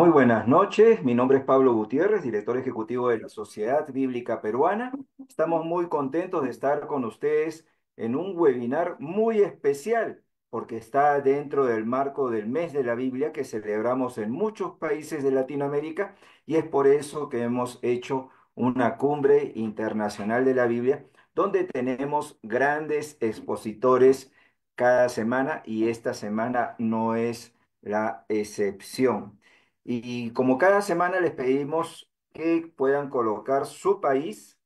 Muy buenas noches, mi nombre es Pablo Gutiérrez, director ejecutivo de la Sociedad Bíblica Peruana. Estamos muy contentos de estar con ustedes en un webinar muy especial porque está dentro del marco del mes de la Biblia que celebramos en muchos países de Latinoamérica y es por eso que hemos hecho una cumbre internacional de la Biblia donde tenemos grandes expositores cada semana y esta semana no es la excepción. Y como cada semana les pedimos que puedan colocar su país,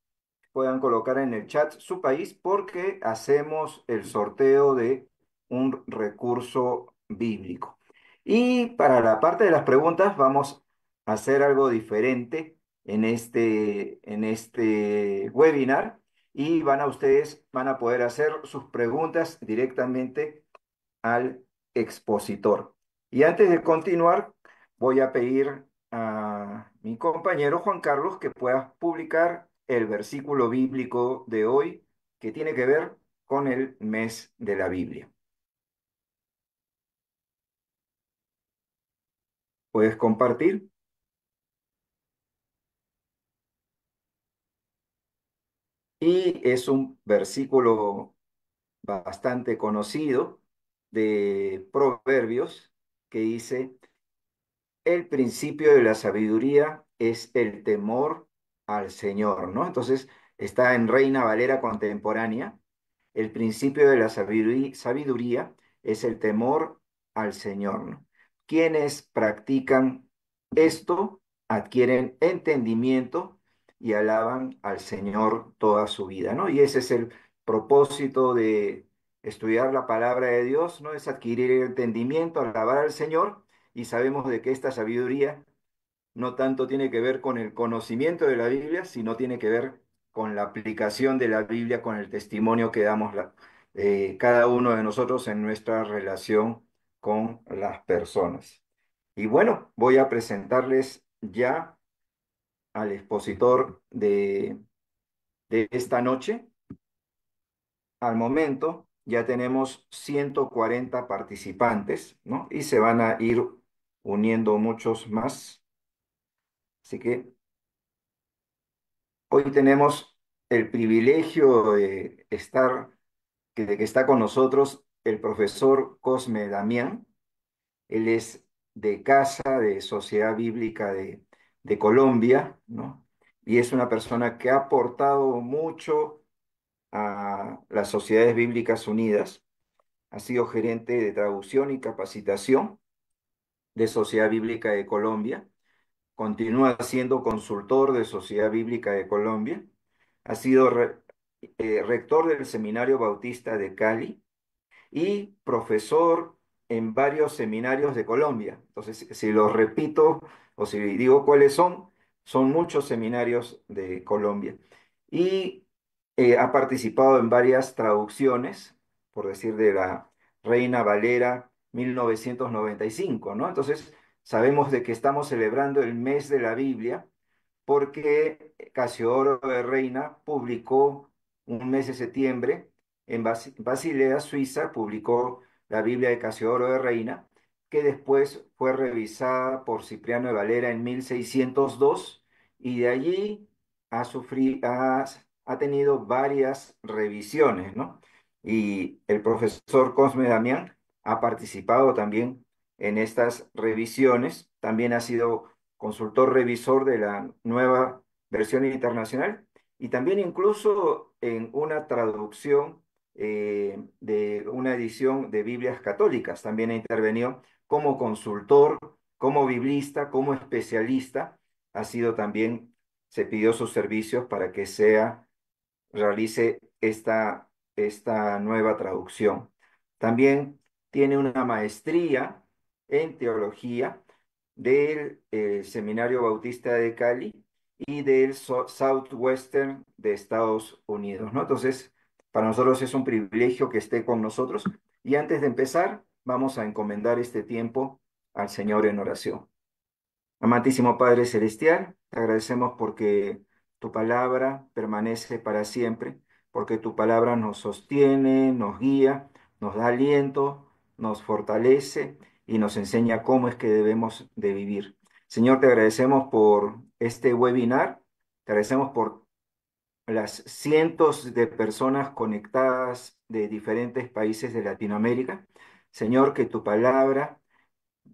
puedan colocar en el chat su país porque hacemos el sorteo de un recurso bíblico. Y para la parte de las preguntas vamos a hacer algo diferente en este webinar y van a poder hacer sus preguntas directamente al expositor. Y antes de continuar, voy a pedir a mi compañero Juan Carlos que pueda publicar el versículo bíblico de hoy que tiene que ver con el mes de la Biblia. ¿Puedes compartir? Y es un versículo bastante conocido de Proverbios que dice, el principio de la sabiduría es el temor al Señor, ¿no? Entonces está en Reina Valera contemporánea. El principio de la sabiduría es el temor al Señor, ¿no? Quienes practican esto adquieren entendimiento y alaban al Señor toda su vida, ¿no? Y ese es el propósito de estudiar la palabra de Dios, ¿no? Es adquirir entendimiento, alabar al Señor y sabemos de que esta sabiduría no tanto tiene que ver con el conocimiento de la Biblia, sino tiene que ver con la aplicación de la Biblia, con el testimonio que damos cada uno de nosotros en nuestra relación con las personas. Y bueno, voy a presentarles ya al expositor de esta noche. Al momento ya tenemos 140 participantes, ¿no? Y se van a ir uniendo muchos más. Así que hoy tenemos el privilegio de de que está con nosotros el profesor Cosme Damián. Él es de Casa de Sociedad Bíblica de Colombia, ¿no? Y es una persona que ha aportado mucho a las Sociedades Bíblicas Unidas. Ha sido gerente de traducción y capacitación de Sociedad Bíblica de Colombia. Continúa siendo consultor de Sociedad Bíblica de Colombia. Ha sido rector del Seminario Bautista de Cali y profesor en varios seminarios de Colombia. Entonces, si los repito o si digo cuáles son, son muchos seminarios de Colombia. Y ha participado en varias traducciones, por decir, de la Reina Valera 1995, ¿no? Entonces, sabemos de que estamos celebrando el mes de la Biblia porque Casiodoro de Reina publicó un mes de septiembre en Basilea, Suiza, publicó la Biblia de Casiodoro de Reina, que después fue revisada por Cipriano de Valera en 1602 y de allí ha tenido varias revisiones, ¿no? Y el profesor Cosme Damián ha participado también en estas revisiones, también ha sido consultor revisor de la nueva versión internacional y también incluso en una traducción de una edición de Biblias católicas. También intervenido como consultor, como biblista, como especialista. Ha sido también, se pidió sus servicios para que realice esta nueva traducción. También tiene una maestría en teología del Seminario Bautista de Cali y del Southwestern de Estados Unidos, ¿no? Entonces, para nosotros es un privilegio que esté con nosotros. Y antes de empezar, vamos a encomendar este tiempo al Señor en oración. Amantísimo Padre Celestial, te agradecemos porque tu palabra permanece para siempre, porque tu palabra nos sostiene, nos guía, nos da aliento, nos fortalece y nos enseña cómo es que debemos de vivir. Señor, te agradecemos por este webinar, te agradecemos por las cientos de personas conectadas de diferentes países de Latinoamérica. Señor, que tu palabra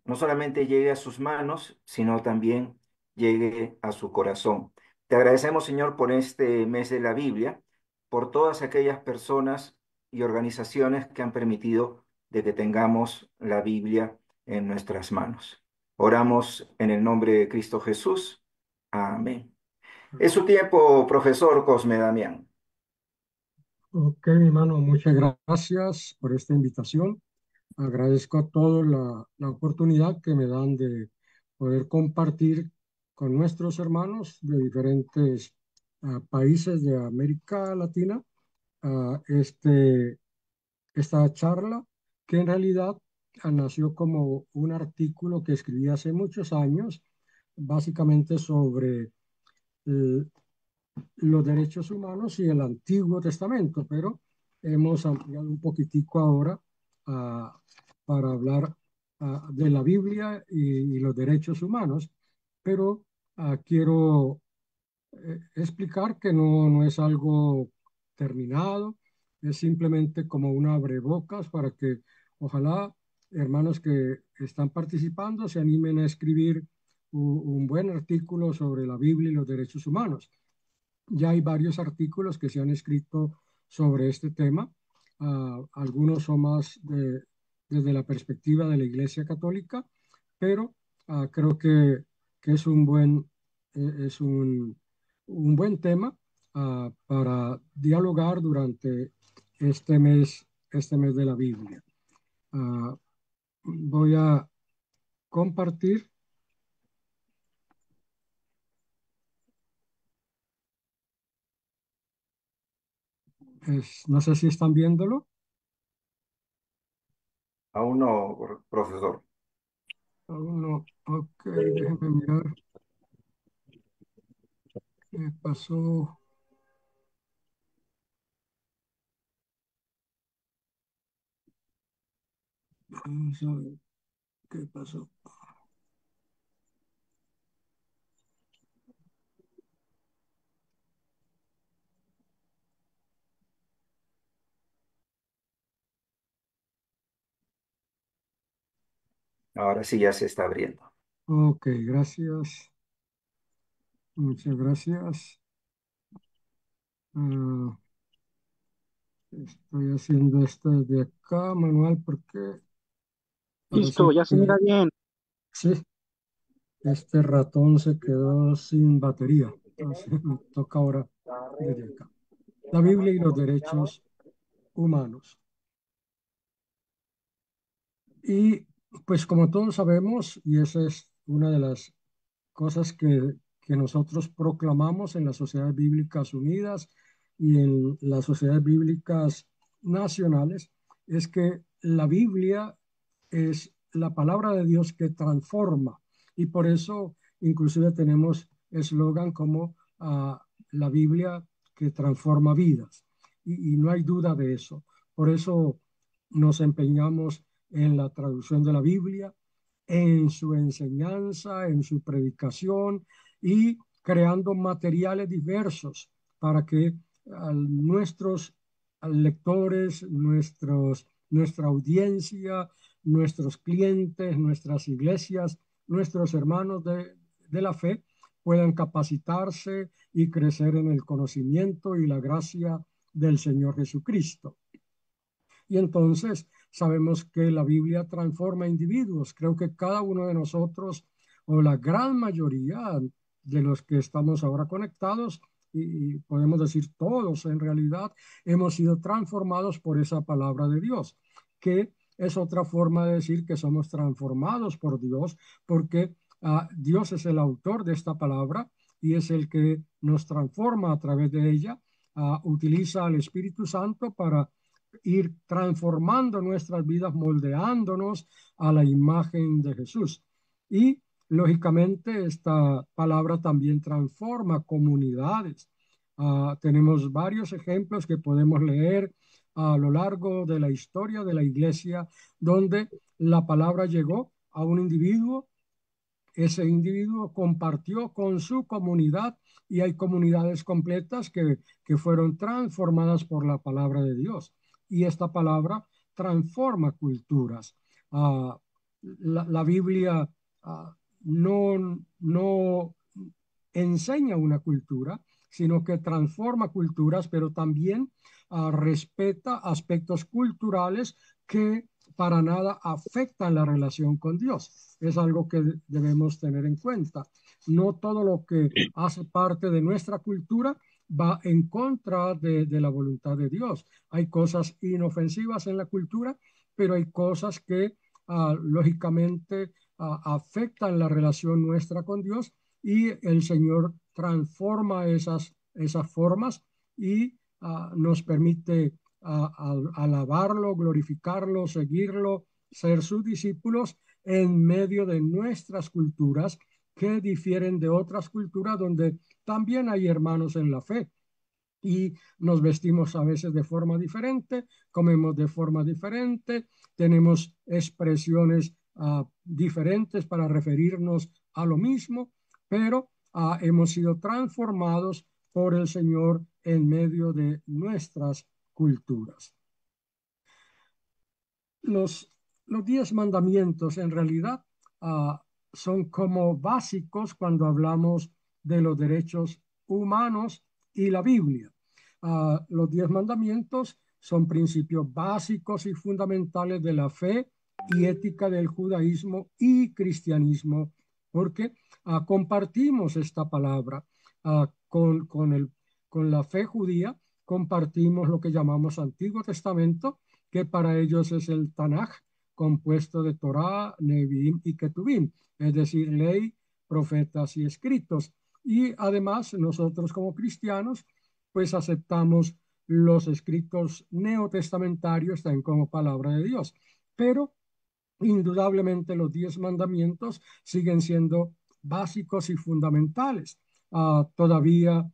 no solamente llegue a sus manos, sino también llegue a su corazón. Te agradecemos, Señor, por este mes de la Biblia, por todas aquellas personas y organizaciones que han permitido de que tengamos la Biblia en nuestras manos. Oramos en el nombre de Cristo Jesús. Amén. Es su tiempo, profesor Cosme Damián. Ok, mi hermano, muchas gracias por esta invitación. Agradezco a todos la oportunidad que me dan de poder compartir con nuestros hermanos de diferentes países de América Latina esta charla, que en realidad nació como un artículo que escribí hace muchos años, básicamente sobre eh, los derechos humanos y el Antiguo Testamento, pero hemos ampliado un poquitico ahora ah, para hablar de la Biblia y los derechos humanos, pero quiero explicar que no es algo terminado, es simplemente como una abrebocas para que ojalá hermanos que están participando se animen a escribir un buen artículo sobre la Biblia y los derechos humanos. Ya hay varios artículos que se han escrito sobre este tema. Algunos son más desde la perspectiva de la Iglesia Católica, pero creo que es un buen tema para dialogar durante este mes de la Biblia. Ah, Voy a compartir, no sé si están viéndolo. Aún no, profesor. Aún no. Ok, déjenme mirar qué pasó. Vamos a ver qué pasó. Ahora sí ya se está abriendo. Ok, gracias. Muchas gracias. Ah, Estoy haciendo esto desde acá, manual, porque parece Listo, ya se mira que bien. sí, este ratón se quedó sin batería. Entonces me toca ahora desde acá. La Biblia y los derechos humanos. Y pues como todos sabemos, y esa es una de las cosas que nosotros proclamamos en las Sociedades Bíblicas Unidas y en las Sociedades Bíblicas Nacionales, es que la Biblia es la palabra de Dios que transforma. Y por eso inclusive tenemos eslogan como la Biblia que transforma vidas. Y no hay duda de eso. Por eso nos empeñamos en la traducción de la Biblia, en su enseñanza, en su predicación y creando materiales diversos para que nuestros lectores, nuestra audiencia, nuestros clientes, nuestras iglesias, nuestros hermanos de la fe puedan capacitarse y crecer en el conocimiento y la gracia del Señor Jesucristo. Y entonces sabemos que la Biblia transforma individuos. Creo que cada uno de nosotros, o la gran mayoría de los que estamos ahora conectados, y podemos decir todos en realidad, hemos sido transformados por esa palabra de Dios, que es otra forma de decir que somos transformados por Dios, porque Dios es el autor de esta palabra y es el que nos transforma a través de ella. Utiliza al Espíritu Santo para ir transformando nuestras vidas, moldeándonos a la imagen de Jesús. Y lógicamente esta palabra también transforma comunidades. Tenemos varios ejemplos que podemos leer a lo largo de la historia de la iglesia, donde la palabra llegó a un individuo ese individuo compartió con su comunidad y hay comunidades completas que fueron transformadas por la palabra de Dios. Y esta palabra transforma culturas. Ah, la Biblia no enseña una cultura, sino que transforma culturas, pero también respeta aspectos culturales que para nada afectan la relación con Dios. Es algo que debemos tener en cuenta. No todo lo que hace parte de nuestra cultura va en contra de la voluntad de Dios. Hay cosas inofensivas en la cultura, pero hay cosas que lógicamente afectan la relación nuestra con Dios y el Señor transforma esas formas y nos permite alabarlo, glorificarlo, seguirlo, ser sus discípulos en medio de nuestras culturas que difieren de otras culturas donde también hay hermanos en la fe y nos vestimos a veces de forma diferente, comemos de forma diferente, tenemos expresiones diferentes para referirnos a lo mismo, pero hemos sido transformados por el Señor en medio de nuestras culturas. Los, los 10 mandamientos en realidad son como básicos cuando hablamos de los derechos humanos y la Biblia. Los 10 mandamientos son principios básicos y fundamentales de la fe y ética del judaísmo y cristianismo, porque compartimos esta palabra con la fe judía, compartimos lo que llamamos Antiguo Testamento, que para ellos es el Tanaj, compuesto de Torá, Nevi'im y Ketuvim, es decir, ley, profetas y escritos. Y además nosotros como cristianos, pues aceptamos los escritos neotestamentarios también como palabra de Dios. Pero indudablemente los 10 mandamientos siguen siendo básicos y fundamentales. Todavía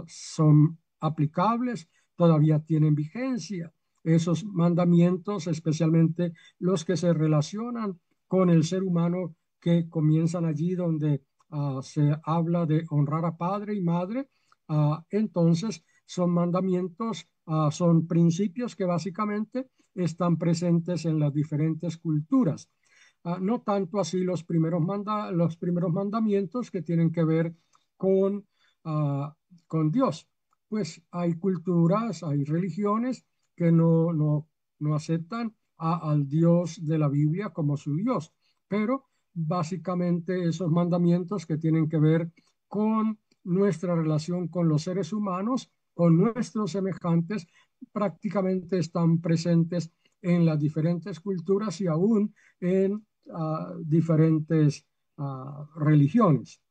son aplicables, todavía tienen vigencia. Esos mandamientos, especialmente los que se relacionan con el ser humano, que comienzan allí donde se habla de honrar a padre y madre, entonces son mandamientos, son principios que básicamente están presentes en las diferentes culturas. No tanto así los primeros mandamientos que tienen que ver con, con Dios. Pues hay culturas, hay religiones que no aceptan al Dios de la Biblia como su Dios, pero básicamente esos mandamientos que tienen que ver con nuestra relación con los seres humanos, con nuestros semejantes, prácticamente están presentes en las diferentes culturas y aún en diferentes religiones,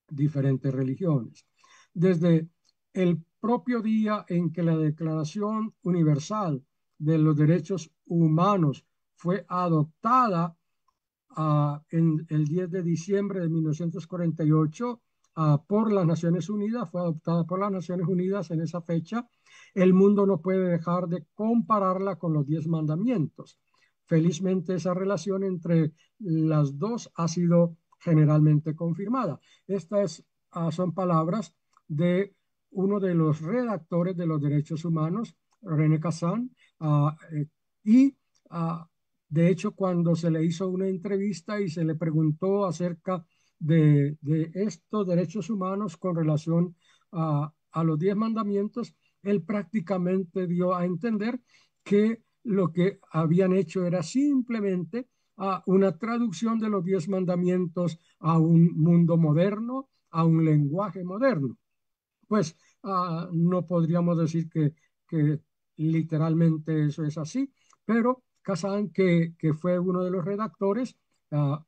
diferentes religiones. Desde el propio día en que la Declaración Universal de los Derechos Humanos fue adoptada en el 10 de diciembre de 1948 por las Naciones Unidas, fue adoptada por las Naciones Unidas en esa fecha, el mundo no puede dejar de compararla con los 10 mandamientos. Felizmente esa relación entre las dos ha sido generalmente confirmada. Estas son palabras de uno de los redactores de los derechos humanos, René Cassin, y uh, de hecho, cuando se le hizo una entrevista y se le preguntó acerca de estos derechos humanos con relación a los 10 mandamientos, él prácticamente dio a entender que lo que habían hecho era simplemente una traducción de los 10 mandamientos a un mundo moderno, a un lenguaje moderno. Pues no podríamos decir que literalmente eso es así, pero Kazan, que fue uno de los redactores,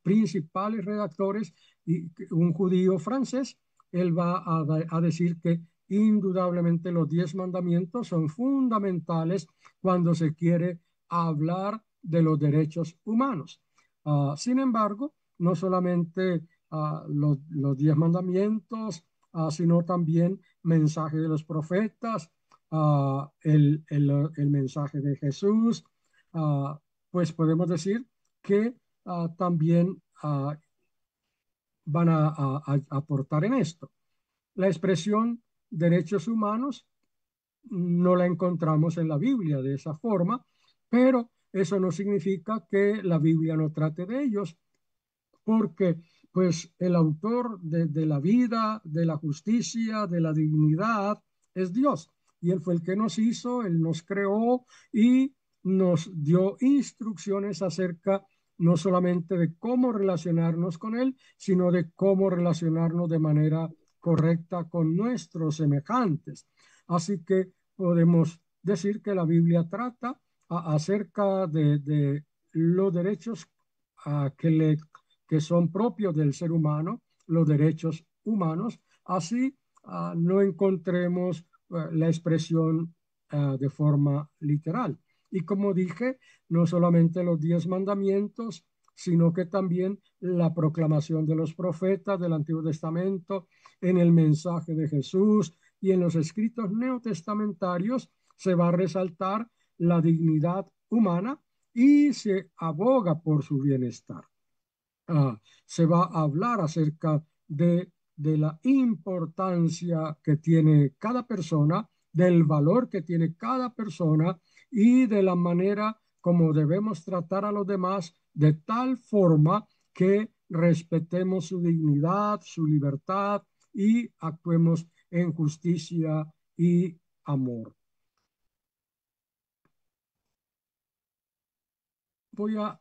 principales redactores, y un judío francés, él va a decir que indudablemente los 10 mandamientos son fundamentales cuando se quiere hablar de los derechos humanos. Sin embargo, no solamente los 10 mandamientos, sino también mensaje de los profetas, el mensaje de Jesús, pues podemos decir que también van a aportar en esto. La expresión derechos humanos no la encontramos en la Biblia de esa forma, pero eso no significa que la Biblia no trate de ellos, porque pues el autor de la vida, de la justicia, de la dignidad es Dios. Y Él fue el que nos hizo, Él nos creó y nos dio instrucciones acerca no solamente de cómo relacionarnos con Él, sino de cómo relacionarnos de manera correcta con nuestros semejantes. Así que podemos decir que la Biblia trata acerca de los derechos que son propios del ser humano, los derechos humanos. Así no encontremos la expresión de forma literal. Y como dije, no solamente los 10 mandamientos, sino que también la proclamación de los profetas del Antiguo Testamento, en el mensaje de Jesús y en los escritos neotestamentarios se va a resaltar la dignidad humana y se aboga por su bienestar. Se va a hablar acerca de la importancia que tiene cada persona, del valor que tiene cada persona y de la manera como debemos tratar a los demás de tal forma que respetemos su dignidad, su libertad y actuemos en justicia y amor. Voy a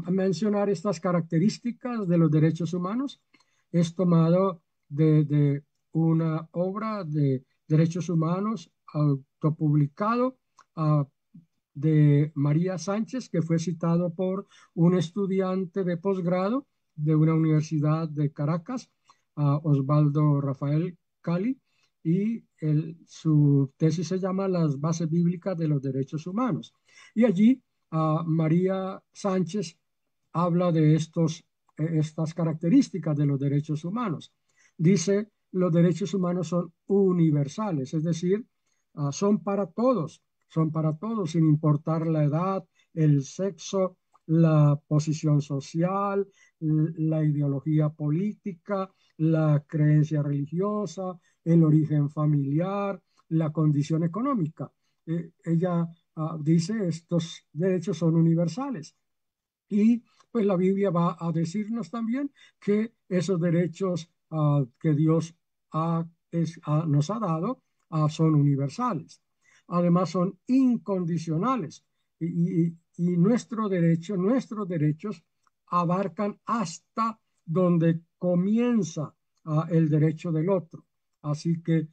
mencionar estas características de los derechos humanos. Es tomado de una obra de derechos humanos autopublicado de María Sánchez, que fue citado por un estudiante de posgrado de una universidad de Caracas, Osvaldo Rafael Cali, y su tesis se llama Las bases bíblicas de los derechos humanos. Y allí María Sánchez habla de estas características de los derechos humanos. Dice, los derechos humanos son universales, es decir, son para todos, sin importar la edad, el sexo, la posición social, la ideología política, la creencia religiosa, el origen familiar, la condición económica. Ella dice, estos derechos son universales. Y pues la Biblia va a decirnos también que esos derechos que Dios nos ha dado son universales. Además son incondicionales y nuestros derechos abarcan hasta donde comienza el derecho del otro. Así que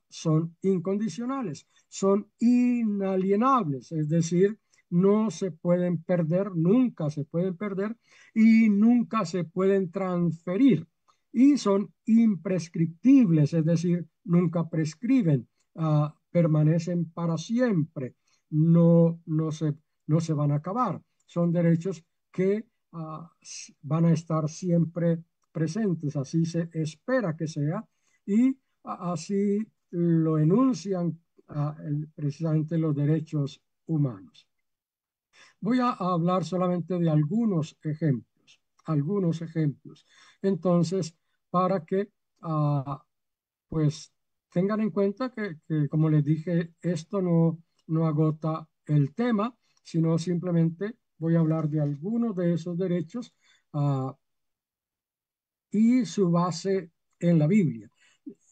son incondicionales, son inalienables, es decir, no se pueden perder, nunca se pueden perder y nunca se pueden transferir. Y son imprescriptibles, es decir, nunca prescriben, permanecen para siempre, no se van a acabar. Son derechos que van a estar siempre presentes, así se espera que sea, y así lo enuncian precisamente los derechos humanos. Voy a hablar solamente de algunos ejemplos. Entonces, para que pues tengan en cuenta que, como les dije, esto no agota el tema, sino simplemente voy a hablar de algunos de esos derechos y su base en la Biblia.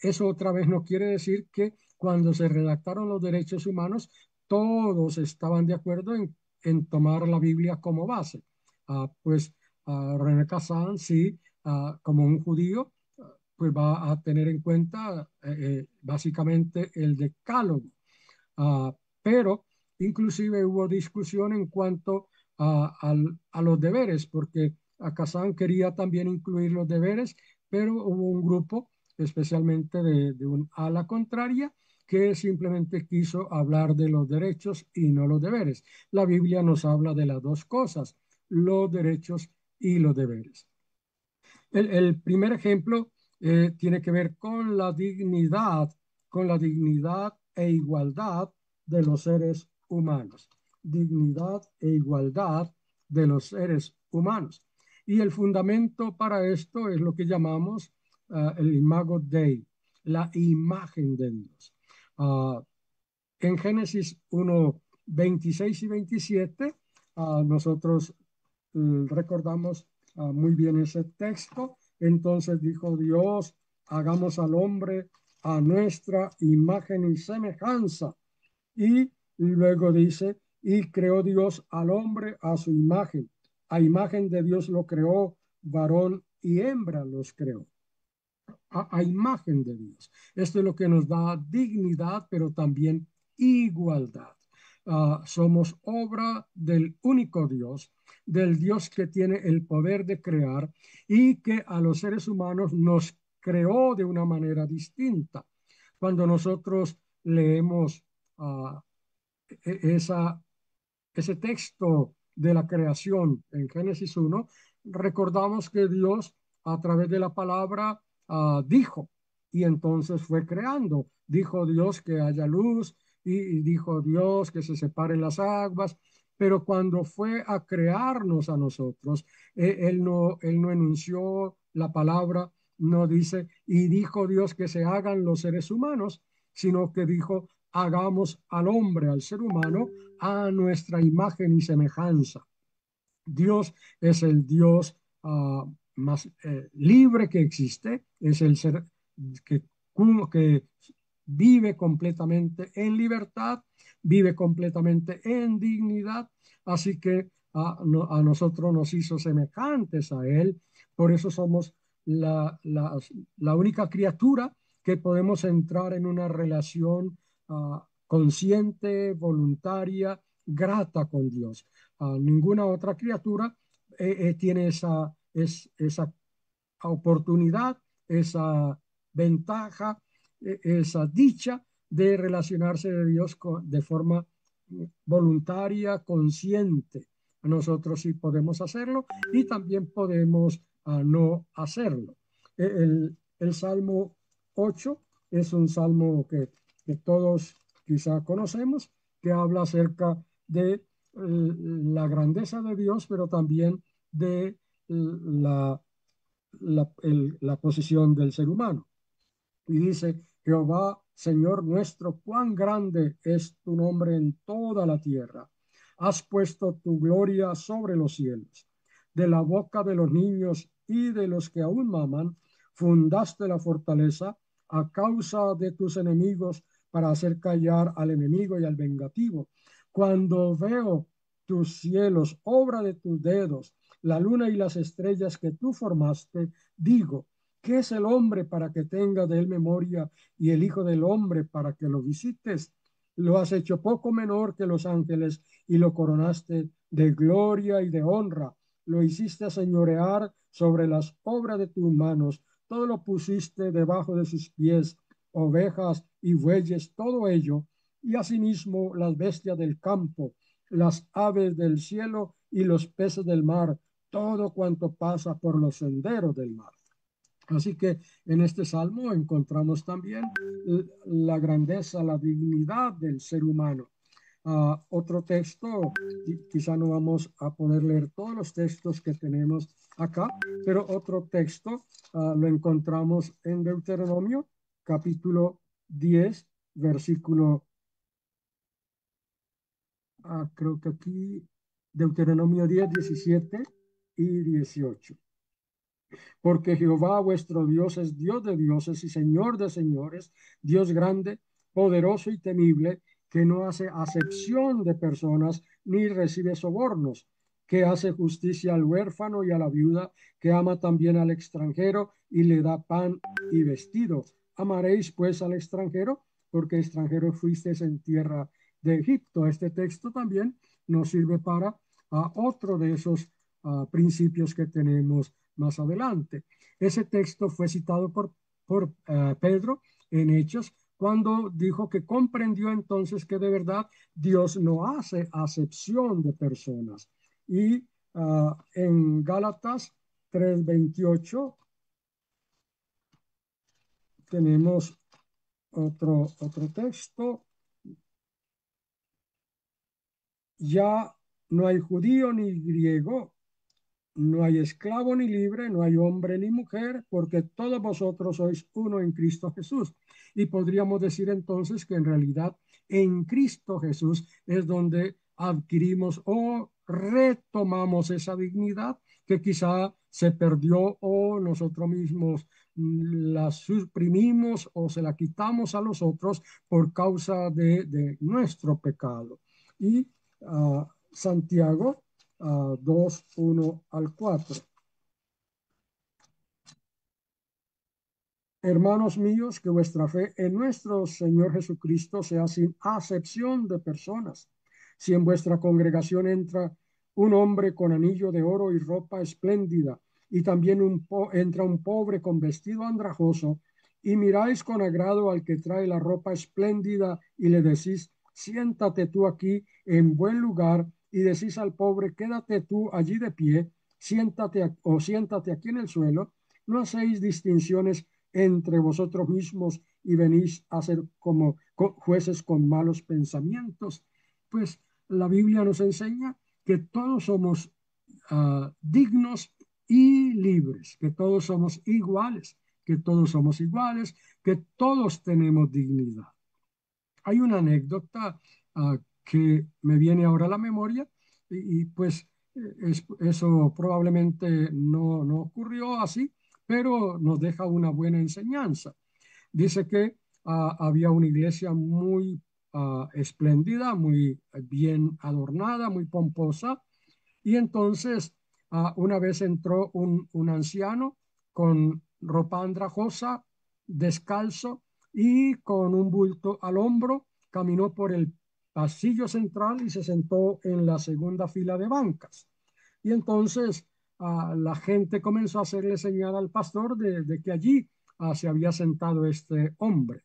Eso otra vez no quiere decir que cuando se redactaron los derechos humanos, todos estaban de acuerdo en tomar la Biblia como base. Pues René Cassin, sí, como un judío, pues va a tener en cuenta básicamente el decálogo. Pero inclusive hubo discusión en cuanto a los deberes, porque Kazan quería también incluir los deberes, pero hubo un grupo, especialmente de un ala contraria, que simplemente quiso hablar de los derechos y no los deberes. La Biblia nos habla de las dos cosas, los derechos y los deberes. El primer ejemplo tiene que ver con la dignidad e igualdad de los seres humanos. Dignidad e igualdad de los seres humanos. Y el fundamento para esto es lo que llamamos el imago Dei, la imagen de Dios. Ah, en Génesis 1, 26 y 27, nosotros recordamos muy bien ese texto. Entonces dijo Dios, hagamos al hombre a nuestra imagen y semejanza. Y luego dice, y creó Dios al hombre a su imagen. A imagen de Dios lo creó, varón y hembra los creó. A imagen de Dios. Esto es lo que nos da dignidad, pero también igualdad. Somos obra del único Dios, del Dios que tiene el poder de crear y que a los seres humanos nos creó de una manera distinta. Cuando nosotros leemos uh, esa ese texto de la creación en Génesis 1, recordamos que Dios a través de la palabra dijo y entonces fue creando. Dijo Dios que haya luz y dijo Dios que se separen las aguas, pero cuando fue a crearnos a nosotros, él no enunció la palabra, no dice, y dijo Dios que se hagan los seres humanos, sino que dijo, hagamos al hombre, al ser humano, a nuestra imagen y semejanza. Dios es el Dios más libre que existe, es el ser que, que vive completamente en libertad, vive completamente en dignidad, así que a nosotros nos hizo semejantes a Él, por eso somos la única criatura que podemos entrar en una relación consciente, voluntaria, grata con Dios. Ninguna otra criatura tiene esa oportunidad, esa ventaja, esa dicha de relacionarse de Dios de forma voluntaria, consciente. Nosotros sí podemos hacerlo y también podemos no hacerlo. El Salmo 8 es un salmo que todos quizá conocemos, que habla acerca de la grandeza de Dios, pero también de la la posición del ser humano. Y dice, Jehová, Señor nuestro, cuán grande es tu nombre en toda la tierra. Has puesto tu gloria sobre los cielos. De la boca de los niños y de los que aún maman, fundaste la fortaleza a causa de tus enemigos para hacer callar al enemigo y al vengativo. Cuando veo tus cielos, obra de tus dedos, la luna y las estrellas que tú formaste, digo, ¿qué es el hombre para que tenga de él memoria y el hijo del hombre para que lo visites? Lo has hecho poco menor que los ángeles y lo coronaste de gloria y de honra. Lo hiciste señorear sobre las obras de tus manos. Todo lo pusiste debajo de sus pies, ovejas y bueyes, todo ello. Y asimismo las bestias del campo, las aves del cielo y los peces del mar, todo cuanto pasa por los senderos del mar. Así que en este salmo encontramos también la grandeza, la dignidad del ser humano. Otro texto, quizá no vamos a poder leer todos los textos que tenemos acá, pero otro texto lo encontramos en Deuteronomio, capítulo 10, versículo, creo que aquí, Deuteronomio 10, 17 y 18. Porque Jehová vuestro Dios es Dios de dioses y Señor de señores, Dios grande, poderoso y temible, que no hace acepción de personas ni recibe sobornos, que hace justicia al huérfano y a la viuda, que ama también al extranjero y le da pan y vestido. Amaréis pues al extranjero, porque extranjero fuisteis en tierra de Egipto. Este texto también nos sirve para otro de esos principios que tenemos más adelante. Ese texto fue citado por Pedro en Hechos, cuando dijo que comprendió entonces que de verdad Dios no hace acepción de personas. Y en Gálatas 3:28 tenemos otro texto. Ya no hay judío ni griego, no hay esclavo ni libre, no hay hombre ni mujer, porque todos vosotros sois uno en Cristo Jesús. Y podríamos decir entonces que en realidad en Cristo Jesús es donde adquirimos o retomamos esa dignidad que quizá se perdió o nosotros mismos la suprimimos o se la quitamos a los otros por causa de nuestro pecado. Y Santiago 2, 1 al 4. Hermanos míos, que vuestra fe en nuestro Señor Jesucristo sea sin acepción de personas. Si en vuestra congregación entra un hombre con anillo de oro y ropa espléndida, y también entra un pobre con vestido andrajoso, y miráis con agrado al que trae la ropa espléndida y le decís, siéntate tú aquí en buen lugar, y decís al pobre, quédate tú allí de pie, siéntate aquí en el suelo, no hacéis distinciones entre vosotros mismos y venís a ser como jueces con malos pensamientos. Pues la Biblia nos enseña que todos somos dignos y libres, que todos somos iguales, que todos somos iguales, que todos tenemos dignidad. Hay una anécdota que me viene ahora a la memoria pues eso probablemente no ocurrió así, pero nos deja una buena enseñanza. Dice que había una iglesia muy espléndida, muy bien adornada, muy pomposa, y entonces una vez entró un anciano con ropa andrajosa, descalzo y con un bulto al hombro, caminó por el pasillo central y se sentó en la segunda fila de bancas. Y entonces la gente comenzó a hacerle señal al pastor de que allí se había sentado este hombre.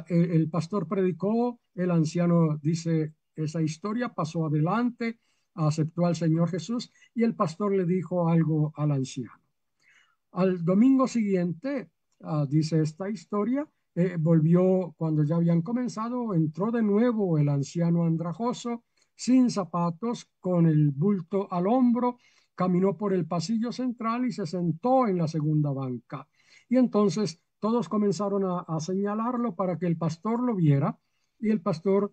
El pastor predicó, el anciano dice esa historia, pasó adelante, aceptó al Señor Jesús y el pastor le dijo algo al anciano. Al domingo siguiente, dice esta historia, volvió cuando ya habían comenzado, entró de nuevo el anciano andrajoso, sin zapatos, con el bulto al hombro, caminó por el pasillo central y se sentó en la segunda banca. Y entonces todos comenzaron a señalarlo para que el pastor lo viera y el pastor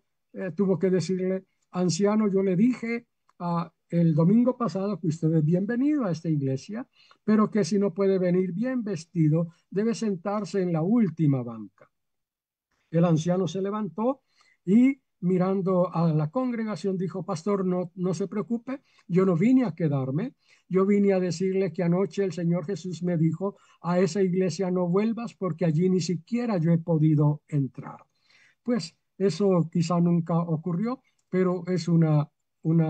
tuvo que decirle, anciano, yo le dije el domingo pasado que usted es bienvenido a esta iglesia, pero que si no puede venir bien vestido, debe sentarse en la última banca. El anciano se levantó y mirando a la congregación dijo, pastor, no se preocupe, yo no vine a quedarme, yo vine a decirle que anoche el Señor Jesús me dijo, a esa iglesia no vuelvas porque allí ni siquiera yo he podido entrar. Pues eso quizá nunca ocurrió, pero es una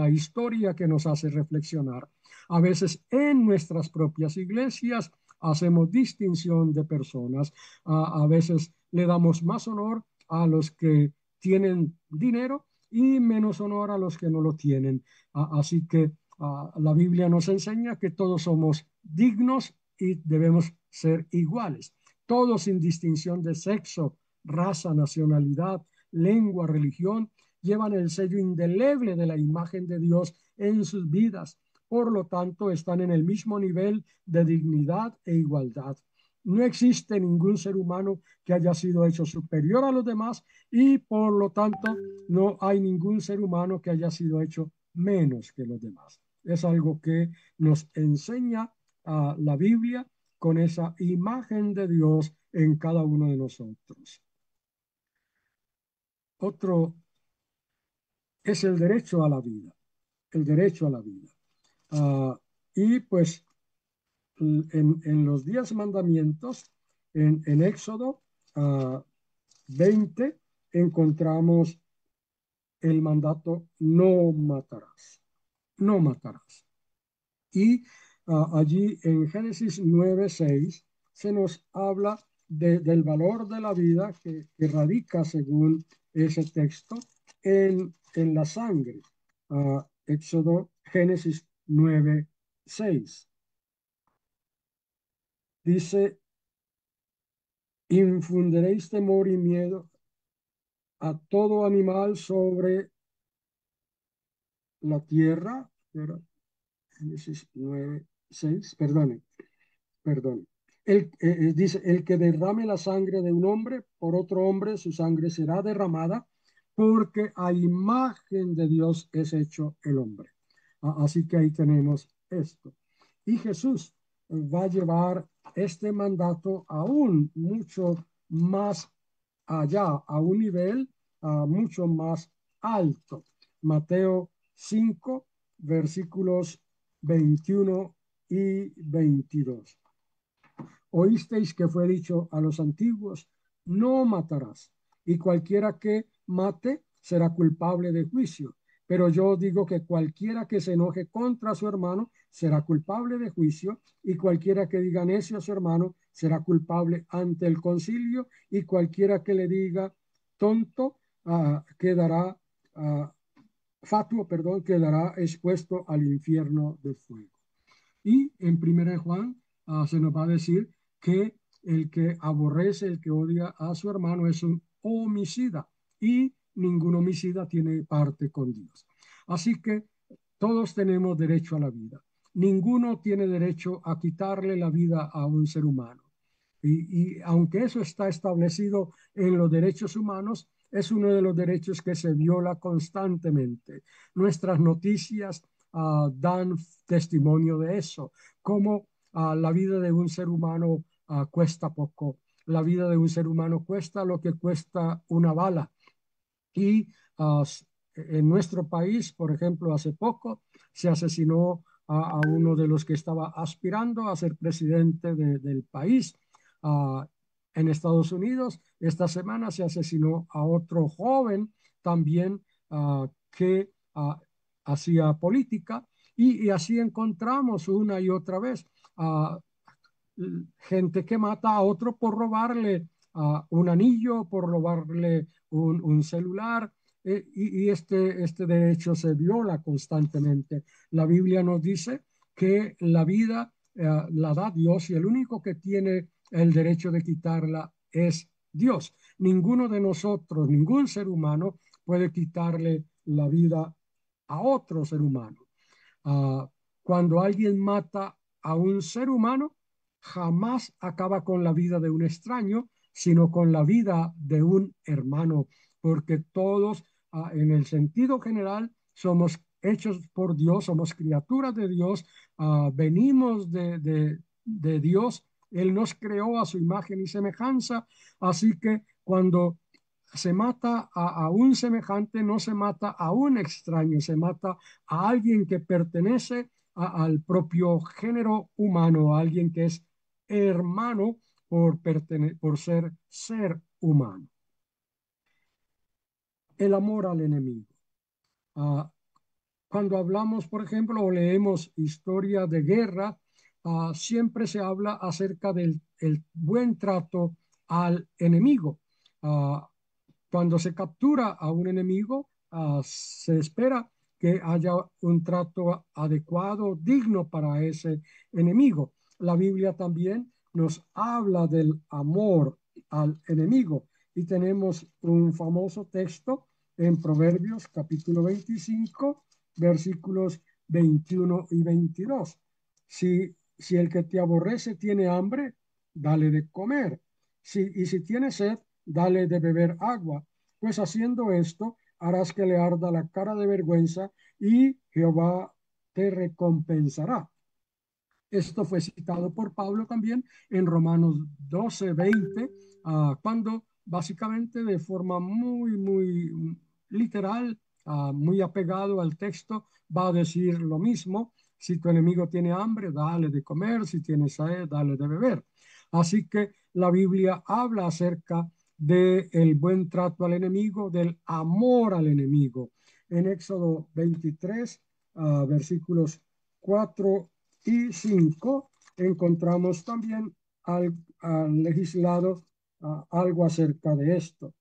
historia que nos hace reflexionar. A veces en nuestras propias iglesias hacemos distinción de personas, a veces le damos más honor a los que tienen dinero y menos honor a los que no lo tienen. Así que la Biblia nos enseña que todos somos dignos y debemos ser iguales, todos sin distinción de sexo, raza, nacionalidad, lengua, religión, llevan el sello indeleble de la imagen de Dios en sus vidas. Por lo tanto, están en el mismo nivel de dignidad e igualdad. No existe ningún ser humano que haya sido hecho superior a los demás y por lo tanto no hay ningún ser humano que haya sido hecho menos que los demás. Es algo que nos enseña la Biblia con esa imagen de Dios en cada uno de nosotros. Otro es el derecho a la vida, el derecho a la vida. Uh, y pues en los 10 mandamientos, en Éxodo 20, encontramos el mandato no matarás, no matarás. Y allí en Génesis 9:6 se nos habla del valor de la vida que radica, según ese texto, en la sangre. Génesis 9:6. Dice, infundiréis temor y miedo a todo animal sobre la tierra, ¿verdad? Génesis 9, 6, perdone. Dice, el que derrame la sangre de un hombre, por otro hombre su sangre será derramada, porque a imagen de Dios es hecho el hombre. Así que ahí tenemos esto. Y Jesús va a llevar este mandato aún mucho más allá, a un nivel mucho más alto. Mateo 5, versículos 21 y 22. Oísteis que fue dicho a los antiguos, no matarás, y cualquiera que mate será culpable de juicio. Pero yo digo que cualquiera que se enoje contra su hermano será culpable de juicio, y cualquiera que diga necio a su hermano será culpable ante el concilio, y cualquiera que le diga tonto quedará, fatuo, perdón, quedará expuesto al infierno de fuego. Y en Primera de Juan se nos va a decir que el que aborrece, el que odia a su hermano es un homicida y ningún homicida tiene parte con Dios. Así que todos tenemos derecho a la vida. Ninguno tiene derecho a quitarle la vida a un ser humano. Y aunque eso está establecido en los derechos humanos, es uno de los derechos que se viola constantemente. Nuestras noticias dan testimonio de eso, cómo la vida de un ser humano cuesta poco. La vida de un ser humano cuesta lo que cuesta una bala. Y uh, en nuestro país, por ejemplo, hace poco se asesinó a uno de los que estaba aspirando a ser presidente del país. Uh, en Estados Unidos, esta semana se asesinó a otro joven también que hacía política y así encontramos una y otra vez gente que mata a otro por robarle un anillo, por robarle un celular, y este derecho se viola constantemente. La Biblia nos dice que la vida la da Dios y el único que tiene el derecho de quitarla es Dios. Ninguno de nosotros, ningún ser humano puede quitarle la vida a otro ser humano. Uh, Cuando alguien mata a un ser humano, jamás acaba con la vida de un extraño, sino con la vida de un hermano, porque todos, en el sentido general, somos hechos por Dios, somos criaturas de Dios, venimos de Dios, Él nos creó a su imagen y semejanza, así que cuando se mata a un semejante, no se mata a un extraño, se mata a alguien que pertenece al propio género humano, a alguien que es hermano por ser humano. El amor al enemigo. Ah, Cuando hablamos, por ejemplo, o leemos historia de guerra, siempre se habla acerca del el buen trato al enemigo. Ah, Cuando se captura a un enemigo, se espera que haya un trato adecuado, digno para ese enemigo. La Biblia también nos habla del amor al enemigo y tenemos un famoso texto en Proverbios capítulo 25, versículos 21 y 22. Si el que te aborrece tiene hambre, dale de comer. Y si tiene sed, dale de beber agua, pues haciendo esto harás que le arda la cara de vergüenza y Jehová te recompensará. Esto fue citado por Pablo también en Romanos 12:20, cuando básicamente de forma muy literal, muy apegado al texto, va a decir lo mismo. Si tu enemigo tiene hambre, dale de comer, si tiene sed, dale de beber. Así que la Biblia habla acerca del buen trato al enemigo, del amor al enemigo. En Éxodo 23, versículos 4 y 5 encontramos también al legislado algo acerca de esto.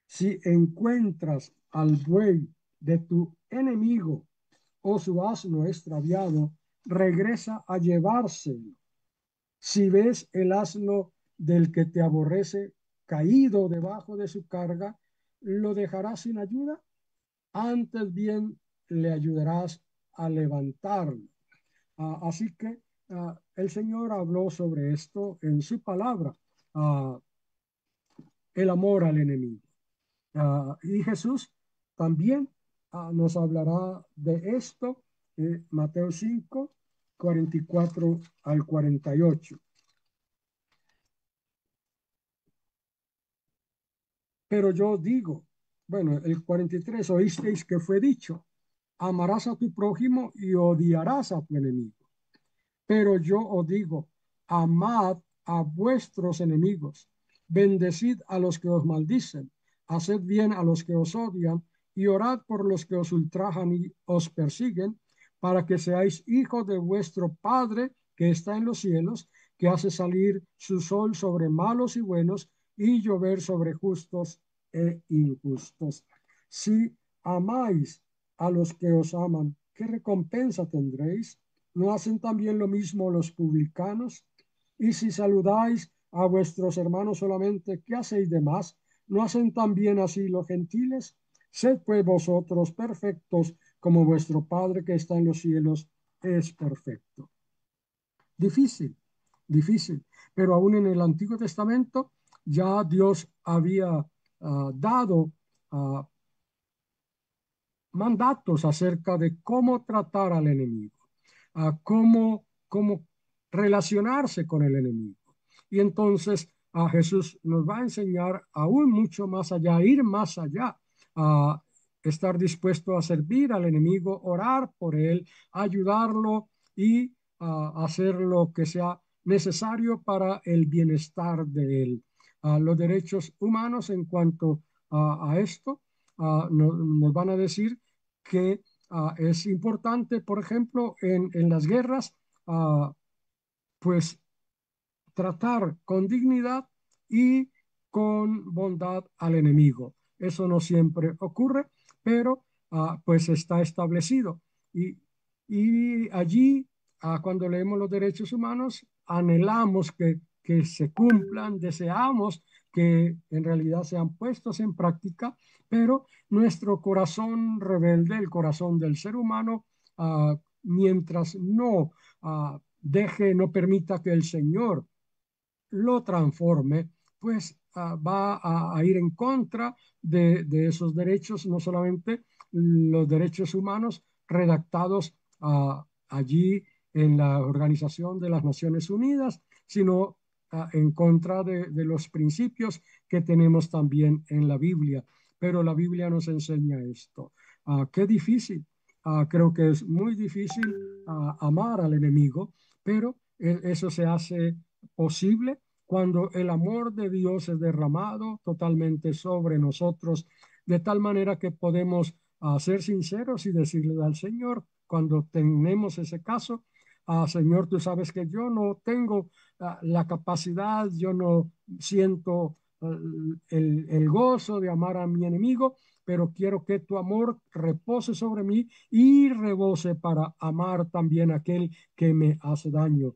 Si encuentras al buey de tu enemigo o su asno extraviado, regresa a llevárselo. Si ves el asno del que te aborrece caído debajo de su carga, ¿lo dejarás sin ayuda? Antes bien le ayudarás a levantarlo. Así que el Señor habló sobre esto en su palabra, ah, el amor al enemigo. Y Jesús también nos hablará de esto, Mateo 5, 44 al 48. Pero yo digo, bueno, el 43, oísteis que fue dicho, amarás a tu prójimo y odiarás a tu enemigo. Pero yo os digo, amad a vuestros enemigos, bendecid a los que os maldicen, haced bien a los que os odian y orad por los que os ultrajan y os persiguen, para que seáis hijos de vuestro Padre que está en los cielos, que hace salir su sol sobre malos y buenos y llover sobre justos e injustos. Si amáis a los que os aman, ¿qué recompensa tendréis? ¿No hacen también lo mismo los publicanos? Y si saludáis a vuestros hermanos solamente, ¿qué hacéis de más? ¿No hacen también así los gentiles? Sed pues vosotros perfectos, como vuestro Padre que está en los cielos es perfecto. Difícil, difícil. Pero aún en el Antiguo Testamento ya Dios había dado uh, mandatos acerca de cómo tratar al enemigo, cómo relacionarse con el enemigo. Y entonces a Jesús nos va a enseñar aún mucho más allá, ir más allá, a estar dispuesto a servir al enemigo, orar por él, ayudarlo y hacer lo que sea necesario para el bienestar de él. Los derechos humanos en cuanto a esto nos van a decir que es importante, por ejemplo, en las guerras, uh, pues tratar con dignidad y con bondad al enemigo. Eso no siempre ocurre, pero pues está establecido. Y allí, cuando leemos los derechos humanos, anhelamos que se cumplan, deseamos que en realidad sean puestos en práctica, pero nuestro corazón rebelde, el corazón del ser humano, mientras no no permita que el Señor lo transforme, pues va a ir en contra de esos derechos, no solamente los derechos humanos redactados allí en la Organización de las Naciones Unidas, sino en contra de los principios que tenemos también en la Biblia. Pero la Biblia nos enseña esto. Qué difícil. Creo que es muy difícil amar al enemigo, pero eso se hace posible cuando el amor de Dios es derramado totalmente sobre nosotros, de tal manera que podemos ser sinceros y decirle al Señor, cuando tenemos ese caso, Señor, tú sabes que yo no tengo la capacidad, yo no siento el gozo de amar a mi enemigo, pero quiero que tu amor repose sobre mí y rebose para amar también a aquel que me hace daño.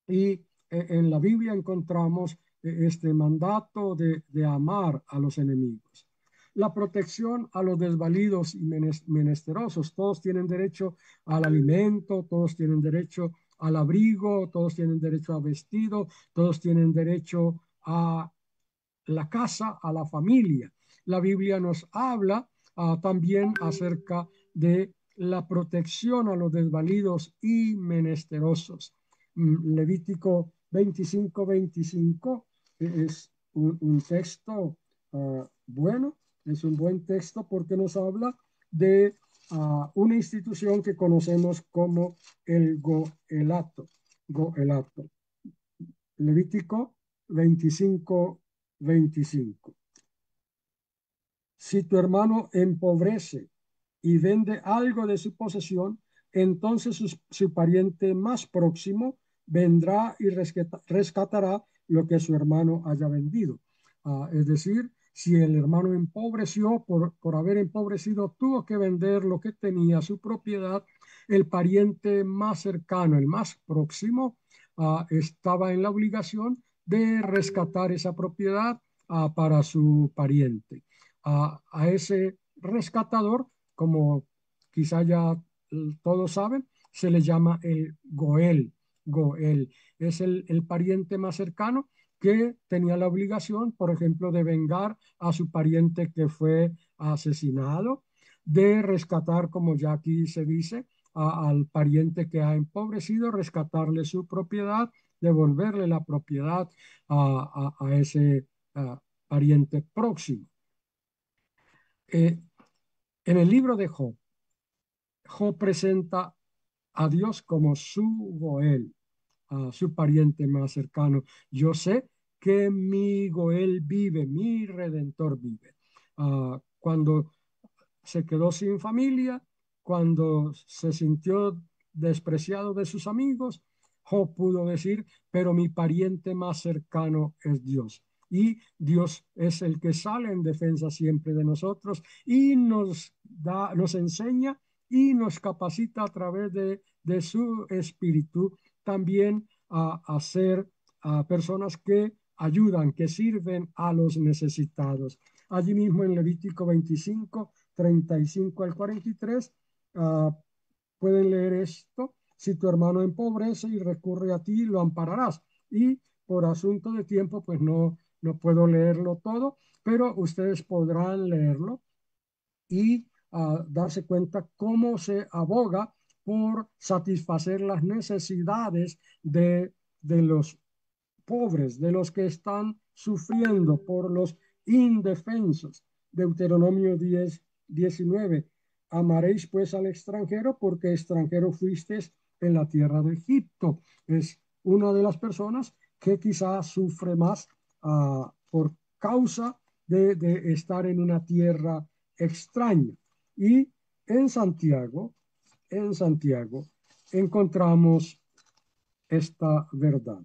Y en la Biblia encontramos este mandato de amar a los enemigos. La protección a los desvalidos y menesterosos. Todos tienen derecho al alimento, todos tienen derecho al abrigo, todos tienen derecho a vestido, todos tienen derecho a la casa, a la familia. La Biblia nos habla también acerca de la protección a los desvalidos y menesterosos. Levítico 25:25 es un texto bueno, es un buen texto porque nos habla de una institución que conocemos como el Goelato. Goelato. Levítico 25:25. Si tu hermano empobrece y vende algo de su posesión, entonces su pariente más próximo vendrá y rescatará lo que su hermano haya vendido. Es decir, si el hermano empobreció, por haber empobrecido, tuvo que vender lo que tenía, su propiedad, el pariente más cercano, el más próximo, estaba en la obligación de rescatar esa propiedad para su pariente. A ese rescatador, como quizá ya todos saben, se le llama el Goel. Goel es el pariente más cercano que tenía la obligación, por ejemplo, de vengar a su pariente que fue asesinado, de rescatar, como ya aquí se dice, al pariente que ha empobrecido, rescatarle su propiedad, devolverle la propiedad a ese pariente próximo. En el libro de Job, Job presenta a Dios como su Goel, a su pariente más cercano. Yo sé que mi Goel vive, mi Redentor vive. Cuando se quedó sin familia, cuando se sintió despreciado de sus amigos, Job pudo decir, pero mi pariente más cercano es Dios. Y Dios es el que sale en defensa siempre de nosotros y nos enseña y nos capacita a través de su espíritu también a ser personas que ayudan, que sirven a los necesitados. Allí mismo en Levítico 25, 35 al 43, pueden leer esto. Si tu hermano empobrece y recurre a ti, lo ampararás. Y por asunto de tiempo, pues no puedo leerlo todo, pero ustedes podrán leerlo y darse cuenta cómo se aboga por satisfacer las necesidades de los pobres, de los que están sufriendo, por los indefensos. Deuteronomio 10:19. Amaréis pues al extranjero porque extranjero fuisteis en la tierra de Egipto. Es una de las personas que quizás sufre más por causa de estar en una tierra extraña. Y en Santiago, en Santiago, encontramos esta verdad.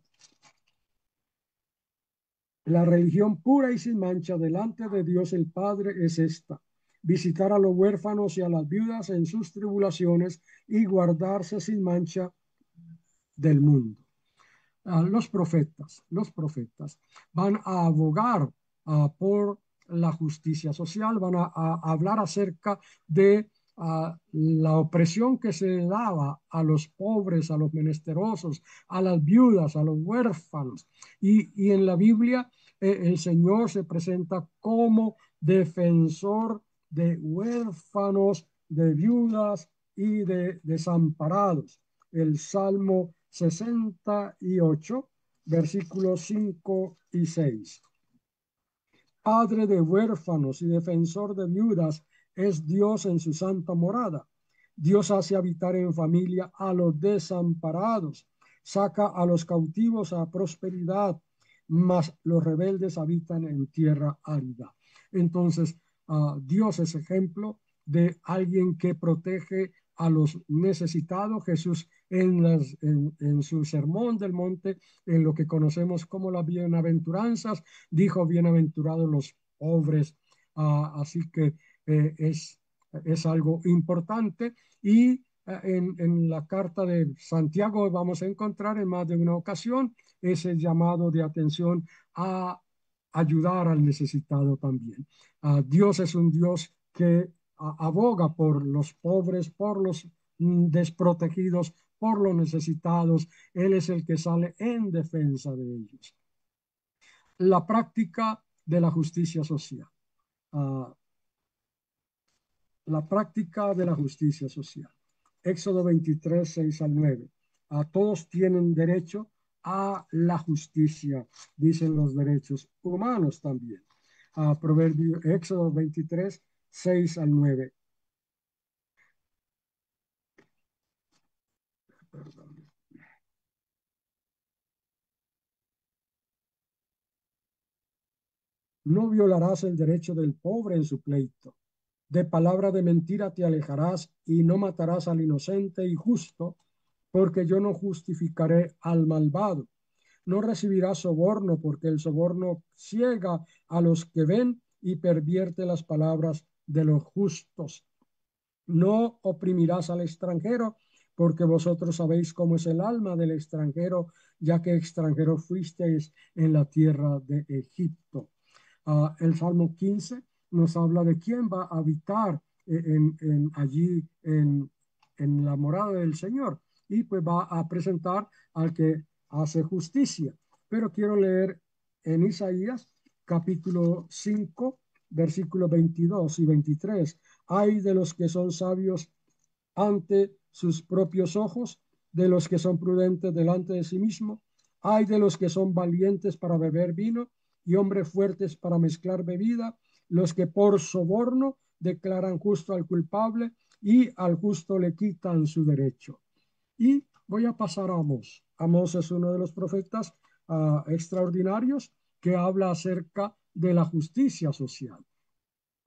La religión pura y sin mancha delante de Dios el Padre es esta: visitar a los huérfanos y a las viudas en sus tribulaciones y guardarse sin mancha del mundo. Los profetas van a abogar por la justicia social, van a hablar acerca de la opresión que se daba a los pobres, a los menesterosos, a las viudas, a los huérfanos. Y en la Biblia el Señor se presenta como defensor de huérfanos, de viudas y de desamparados. El Salmo 68, versículos 5 y 6. Padre de huérfanos y defensor de viudas es Dios en su santa morada. Dios hace habitar en familia a los desamparados, saca a los cautivos a prosperidad, mas los rebeldes habitan en tierra árida. Entonces, Dios es ejemplo de alguien que protege a los necesitados. Jesús en su sermón del monte, en lo que conocemos como las bienaventuranzas, dijo: bienaventurados los pobres. Así que es algo importante. Y en la carta de Santiago vamos a encontrar en más de una ocasión ese llamado de atención a ayudar al necesitado también. Dios es un Dios que aboga por los pobres, por los desprotegidos, por los necesitados. Él es el que sale en defensa de ellos. La práctica de la justicia social. Uh, la práctica de la justicia social. Éxodo 23, 6 al 9. Todos tienen derecho a la justicia, dicen los derechos humanos también. Proverbio, Éxodo 23, 6 al 9. Perdón. No violarás el derecho del pobre en su pleito. De palabra de mentira te alejarás y no matarás al inocente y justo, porque yo no justificaré al malvado. No recibirás soborno, porque el soborno ciega a los que ven y pervierte las palabras de los justos. No oprimirás al extranjero, porque vosotros sabéis cómo es el alma del extranjero, ya que extranjero fuisteis en la tierra de Egipto. El Salmo 15 nos habla de quién va a habitar allí en la morada del Señor y pues va a presentar al que hace justicia. Pero quiero leer en Isaías capítulo 5, versículos 22 y 23. Hay de los que son sabios ante sus propios ojos, de los que son prudentes delante de sí mismo. Hay de los que son valientes para beber vino y hombres fuertes para mezclar bebida, los que por soborno declaran justo al culpable y al justo le quitan su derecho. Y voy a pasar a Amós. Amós es uno de los profetas extraordinarios que habla acerca de la justicia social.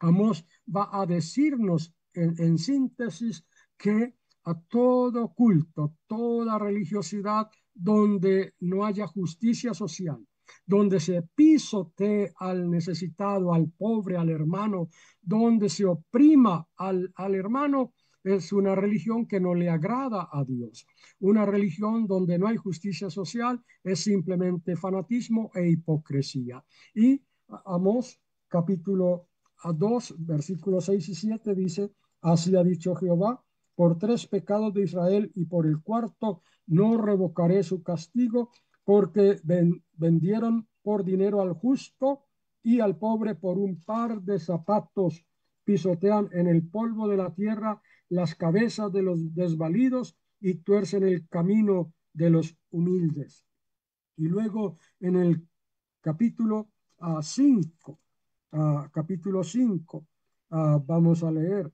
Amós va a decirnos en síntesis que a todo culto, toda religiosidad donde no haya justicia social, donde se pisotee al necesitado, al pobre, al hermano, donde se oprima al hermano, es una religión que no le agrada a Dios. Una religión donde no hay justicia social es simplemente fanatismo e hipocresía. Y Amós capítulo a 2, versículos 6 y 7 dice, así ha dicho Jehová, por 3 pecados de Israel y por el cuarto no revocaré su castigo, porque vendieron por dinero al justo y al pobre por un par de zapatos, pisotean en el polvo de la tierra las cabezas de los desvalidos y tuercen el camino de los humildes. Y luego en el capítulo 5, capítulo 5, vamos a leer,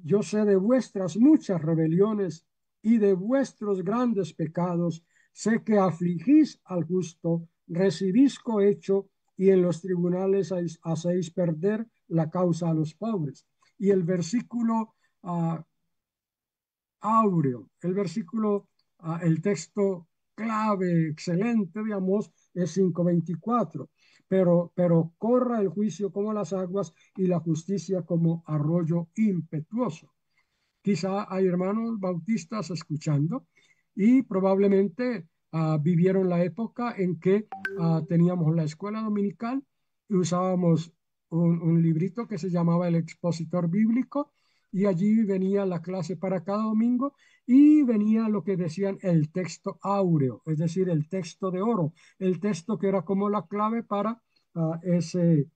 yo sé de vuestras muchas rebeliones y de vuestros grandes pecados, sé que afligís al justo, recibís cohecho y en los tribunales hacéis perder la causa a los pobres. Y el versículo áureo, el versículo, el texto clave, excelente, digamos, es 5:24. Pero corra el juicio como las aguas y la justicia como arroyo impetuoso. Quizá hay hermanos bautistas escuchando y probablemente vivieron la época en que teníamos la escuela dominical y usábamos un librito que se llamaba el expositor bíblico y allí venía la clase para cada domingo y venía lo que decían el texto áureo, es decir, el texto de oro, el texto que era como la clave ah, ese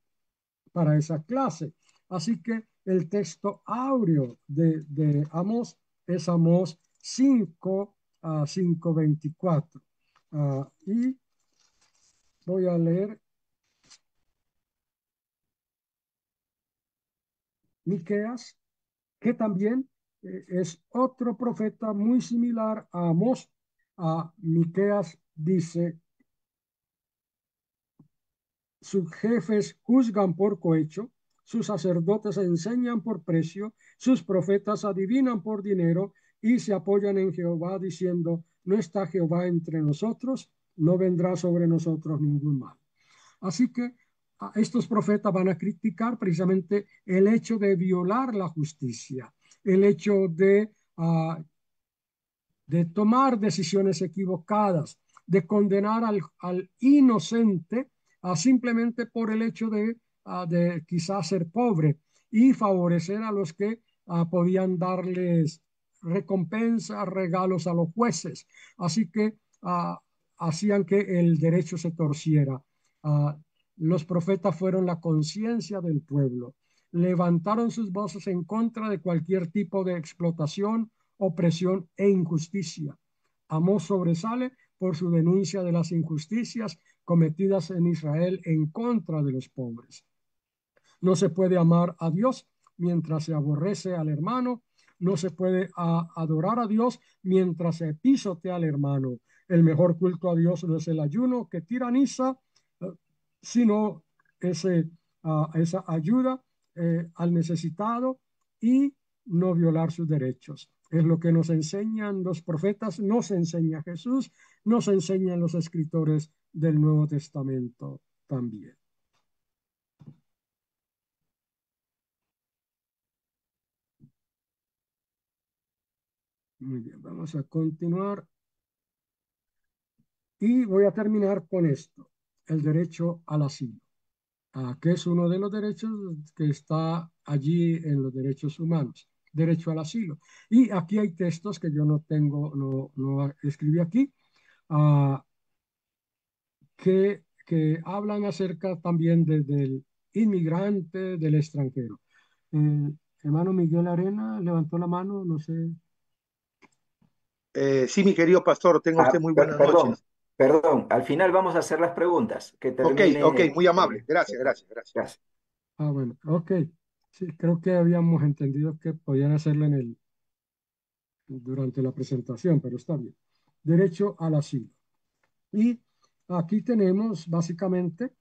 para esa clase. Así que el texto áureo de Amós es Amós 5 a 5:24. Y voy a leer Miqueas, que también es otro profeta muy similar a Amós. Miqueas dice, sus jefes juzgan por cohecho, sus sacerdotes enseñan por precio, sus profetas adivinan por dinero y se apoyan en Jehová diciendo, no está Jehová entre nosotros, no vendrá sobre nosotros ningún mal. Así que estos profetas van a criticar precisamente el hecho de violar la justicia, el hecho de tomar decisiones equivocadas, de condenar al inocente simplemente por el hecho de quizás ser pobre y favorecer a los que podían darles recompensas, regalos a los jueces. Así que hacían que el derecho se torciera. Ah, los profetas fueron la conciencia del pueblo. Levantaron sus voces en contra de cualquier tipo de explotación, opresión e injusticia. Amós sobresale por su denuncia de las injusticias cometidas en Israel en contra de los pobres. No se puede amar a Dios mientras se aborrece al hermano. No se puede adorar a Dios mientras se pisotea al hermano. El mejor culto a Dios no es el ayuno que tiraniza, sino esa ayuda al necesitado y no violar sus derechos. Es lo que nos enseñan los profetas, nos enseña Jesús, nos enseñan los escritores del Nuevo Testamento también. Muy bien, vamos a continuar y voy a terminar con esto, el derecho al asilo, que es uno de los derechos que está allí en los derechos humanos. derecho al asilo. Y aquí hay textos que yo no tengo, no escribí aquí, ah, que hablan acerca también del inmigrante, del extranjero. Hermano Miguel Arena levantó la mano, no sé. Sí, mi querido pastor, tenga usted muy buenas Perdón, noches. perdón. Al final vamos a hacer las preguntas. Que Ok, ok, termine. muy amable. Gracias, gracias, gracias. Gracias. Bueno, ok. Sí, creo que habíamos entendido que podían hacerlo durante la presentación, pero está bien. Derecho al asilo. Y aquí tenemos básicamente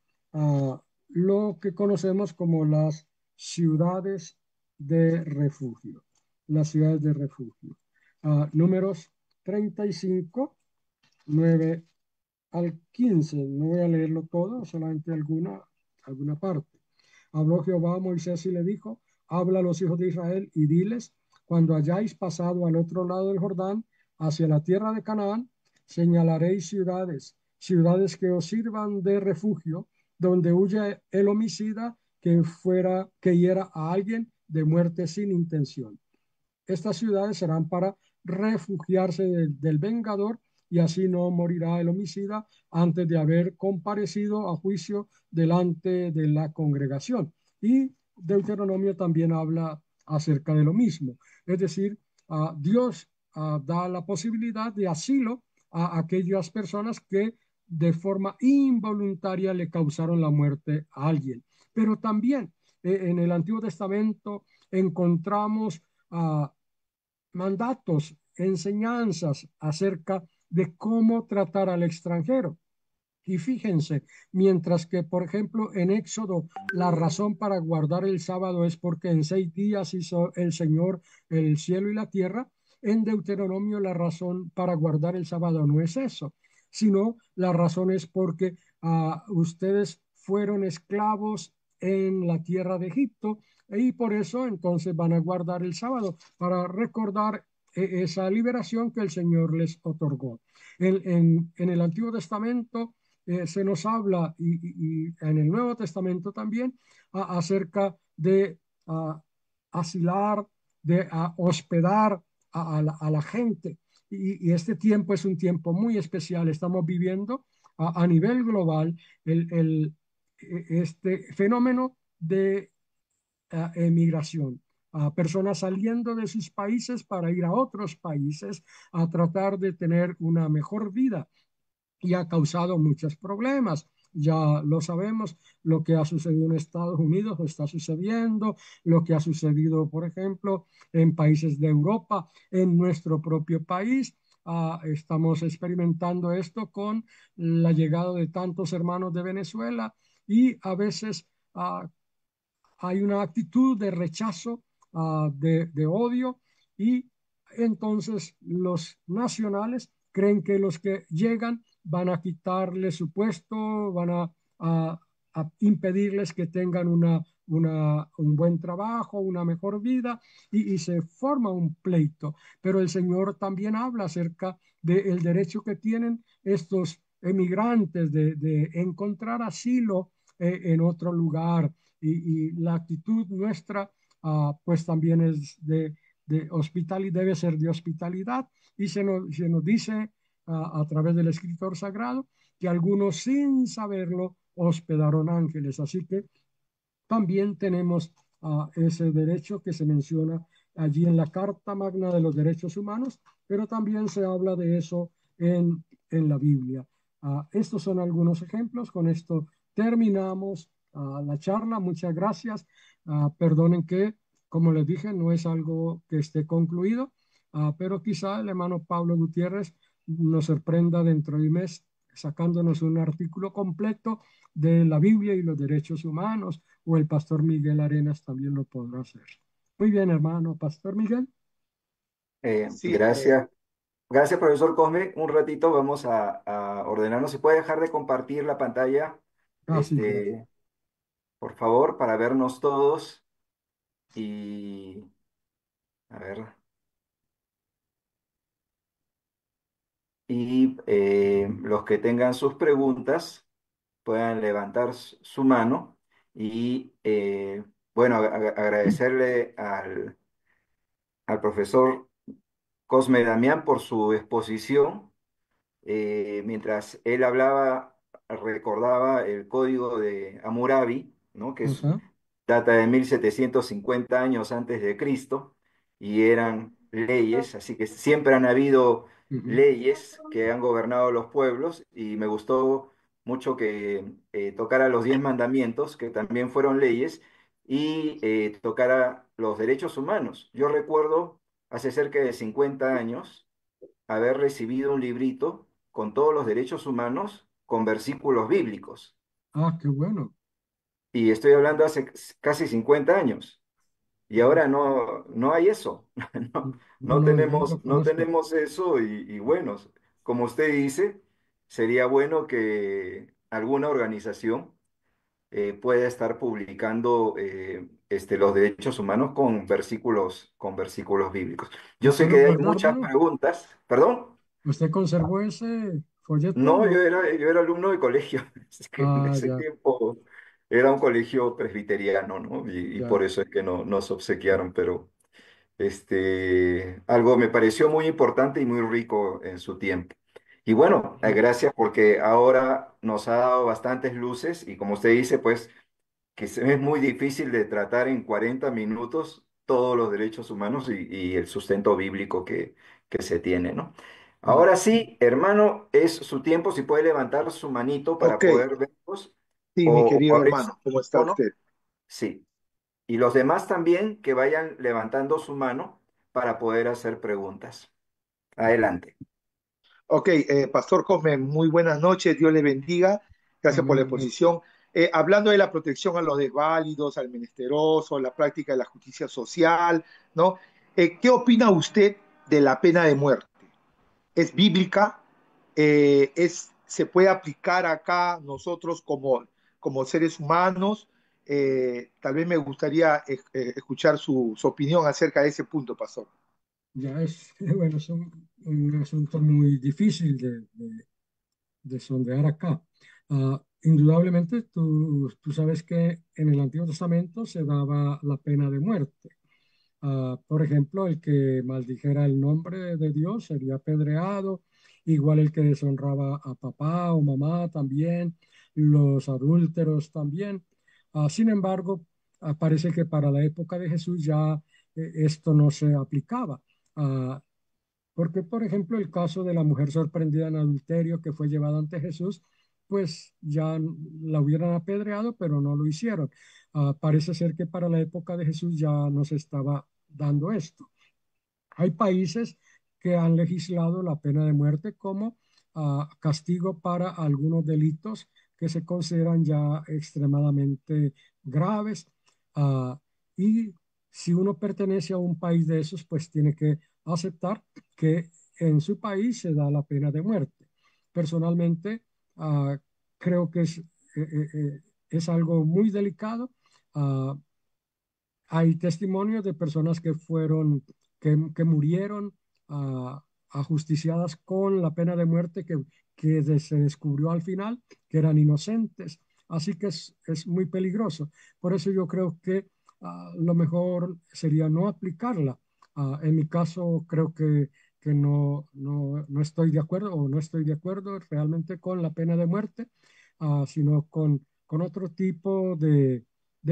lo que conocemos como las ciudades de refugio. Las ciudades de refugio. Números 35, 9 al 15. No voy a leerlo todo, solamente alguna parte. Habló Jehová a Moisés y le dijo, habla a los hijos de Israel y diles, cuando hayáis pasado al otro lado del Jordán, hacia la tierra de Canaán, señalaréis ciudades, ciudades que os sirvan de refugio, donde huya el homicida que hiera a alguien de muerte sin intención. Estas ciudades serán para refugiarse del vengador y así no morirá el homicida antes de haber comparecido a juicio delante de la congregación. Y Deuteronomio también habla acerca de lo mismo. Es decir, Dios da la posibilidad de asilo a aquellas personas que de forma involuntaria le causaron la muerte a alguien. Pero también en el Antiguo Testamento encontramos mandatos, enseñanzas acerca de cómo tratar al extranjero. Y fíjense, mientras que, por ejemplo, en Éxodo, la razón para guardar el sábado es porque en 6 días hizo el Señor el cielo y la tierra, en Deuteronomio la razón para guardar el sábado no es eso, sino la razón es porque ustedes fueron esclavos en la tierra de Egipto y por eso entonces van a guardar el sábado para recordar esa liberación que el Señor les otorgó. En el Antiguo Testamento se nos habla y en el Nuevo Testamento también acerca de asilar, de hospedar a la gente. Y este tiempo es un tiempo muy especial. Estamos viviendo a nivel global este fenómeno de emigración, a personas saliendo de sus países para ir a otros países a tratar de tener una mejor vida y ha causado muchos problemas. Ya lo sabemos, lo que ha sucedido en Estados Unidos está sucediendo, lo que ha sucedido, por ejemplo, en países de Europa, en nuestro propio país. Estamos experimentando esto con la llegada de tantos hermanos de Venezuela y a veces hay una actitud de rechazo, de odio, y entonces los nacionales creen que los que llegan van a quitarles su puesto, van a- a impedirles que tengan un buen trabajo, una mejor vida, y se forma un pleito. Pero el Señor también habla acerca del derecho que tienen estos emigrantes de encontrar asilo en otro lugar y la actitud nuestra, pues también es de hospitalidad, debe ser de hospitalidad. Y se nos dice a través del escritor sagrado que algunos sin saberlo hospedaron ángeles. Así que también tenemos ese derecho que se menciona allí en la Carta Magna de los Derechos Humanos, pero también se habla de eso en la Biblia. Estos son algunos ejemplos. Con esto terminamos la charla. Muchas gracias. Perdonen que, como les dije, no es algo que esté concluido, pero quizá el hermano Pablo Gutiérrez nos sorprenda dentro de un mes sacándonos un artículo completo de la Biblia y los derechos humanos, o el pastor Miguel Arenas también lo podrá hacer. Muy bien, hermano Pastor Miguel. Sí, Gracias. Gracias, profesor Cosme. Un ratito vamos a ordenarnos. ¿Se puede dejar de compartir la pantalla, Sí, claro. este, por favor, para vernos todos? Y, a ver, y los que tengan sus preguntas puedan levantar su mano y, bueno, agradecerle al profesor Cosme Damián por su exposición. Mientras él hablaba, recordaba el código de Hammurabi, ¿no? Ajá. Data de 1750 años antes de Cristo, y eran leyes, así que siempre han habido Ujú. leyes que han gobernado los pueblos, y me gustó mucho que tocara los 10 mandamientos, que también fueron leyes, y tocara los derechos humanos. Yo recuerdo hace cerca de 50 años haber recibido un librito con todos los derechos humanos con versículos bíblicos. Ah, qué bueno. Y estoy hablando hace casi 50 años. Y Ah, ahora no hay eso. No, no, no, yo no lo no conozco. tenemos eso y bueno, como usted dice, sería bueno que alguna organización pueda estar publicando los derechos humanos con versículos bíblicos. ¿Y Yo sé puedo que hay muchas guardármelo? preguntas. ¿Perdón? ¿Usted conservó ese folleto? No, No. yo era alumno de colegio, es que en Ah, ese ya, tiempo era un colegio presbiteriano, ¿no? Y ya. por eso es que nos obsequiaron, pero algo me pareció muy importante y muy rico en su tiempo. Y bueno, Ujú. gracias porque ahora nos ha dado bastantes luces y como usted dice, pues es muy difícil de tratar en 40 minutos todos los derechos humanos y el sustento bíblico que se tiene, ¿no? Sí, Ahora sí, hermano, es su tiempo, si puede levantar su manito para Ok, poder verlos sí, mi o querido abrir su hermano, ¿cómo está micrófono. usted? Sí. Y los demás también que vayan levantando su mano para poder hacer preguntas. Adelante. Ok, Pastor Cosme, muy buenas noches, Dios le bendiga, gracias por la igualmente. exposición. Hablando de la protección a los desválidos, al menesteroso, la práctica de la justicia social, ¿no? ¿Qué opina usted de la pena de muerte? ¿Es bíblica? ¿Se puede aplicar acá nosotros como seres humanos? Tal vez me gustaría escuchar su opinión acerca de ese punto, Pastor. Ya es, bueno, es un asunto muy difícil de sondear acá. Indudablemente, tú sabes que en el Antiguo Testamento se daba la pena de muerte. Por ejemplo, el que maldijera el nombre de Dios sería apedreado, igual el que deshonraba a papá o mamá también, los adúlteros también. Sin embargo, parece que para la época de Jesús ya esto no se aplicaba. Ah, Porque, por ejemplo, el caso de la mujer sorprendida en adulterio que fue llevada ante Jesús, pues ya la hubieran apedreado, pero no lo hicieron. Parece ser que para la época de Jesús ya no se estaba dando esto. Hay países que han legislado la pena de muerte como castigo para algunos delitos que se consideran ya extremadamente graves. ah, y si uno pertenece a un país de esos, pues tiene que aceptar que en su país se da la pena de muerte. Personalmente, creo que es algo muy delicado. Ah, Hay testimonios de personas que que murieron ajusticiadas con la pena de muerte se descubrió al final que eran inocentes. Así que es muy peligroso. Por eso yo creo que lo mejor sería no aplicarla. En mi caso, creo que no estoy de acuerdo o no estoy de acuerdo realmente con la pena de muerte, sino con otro tipo de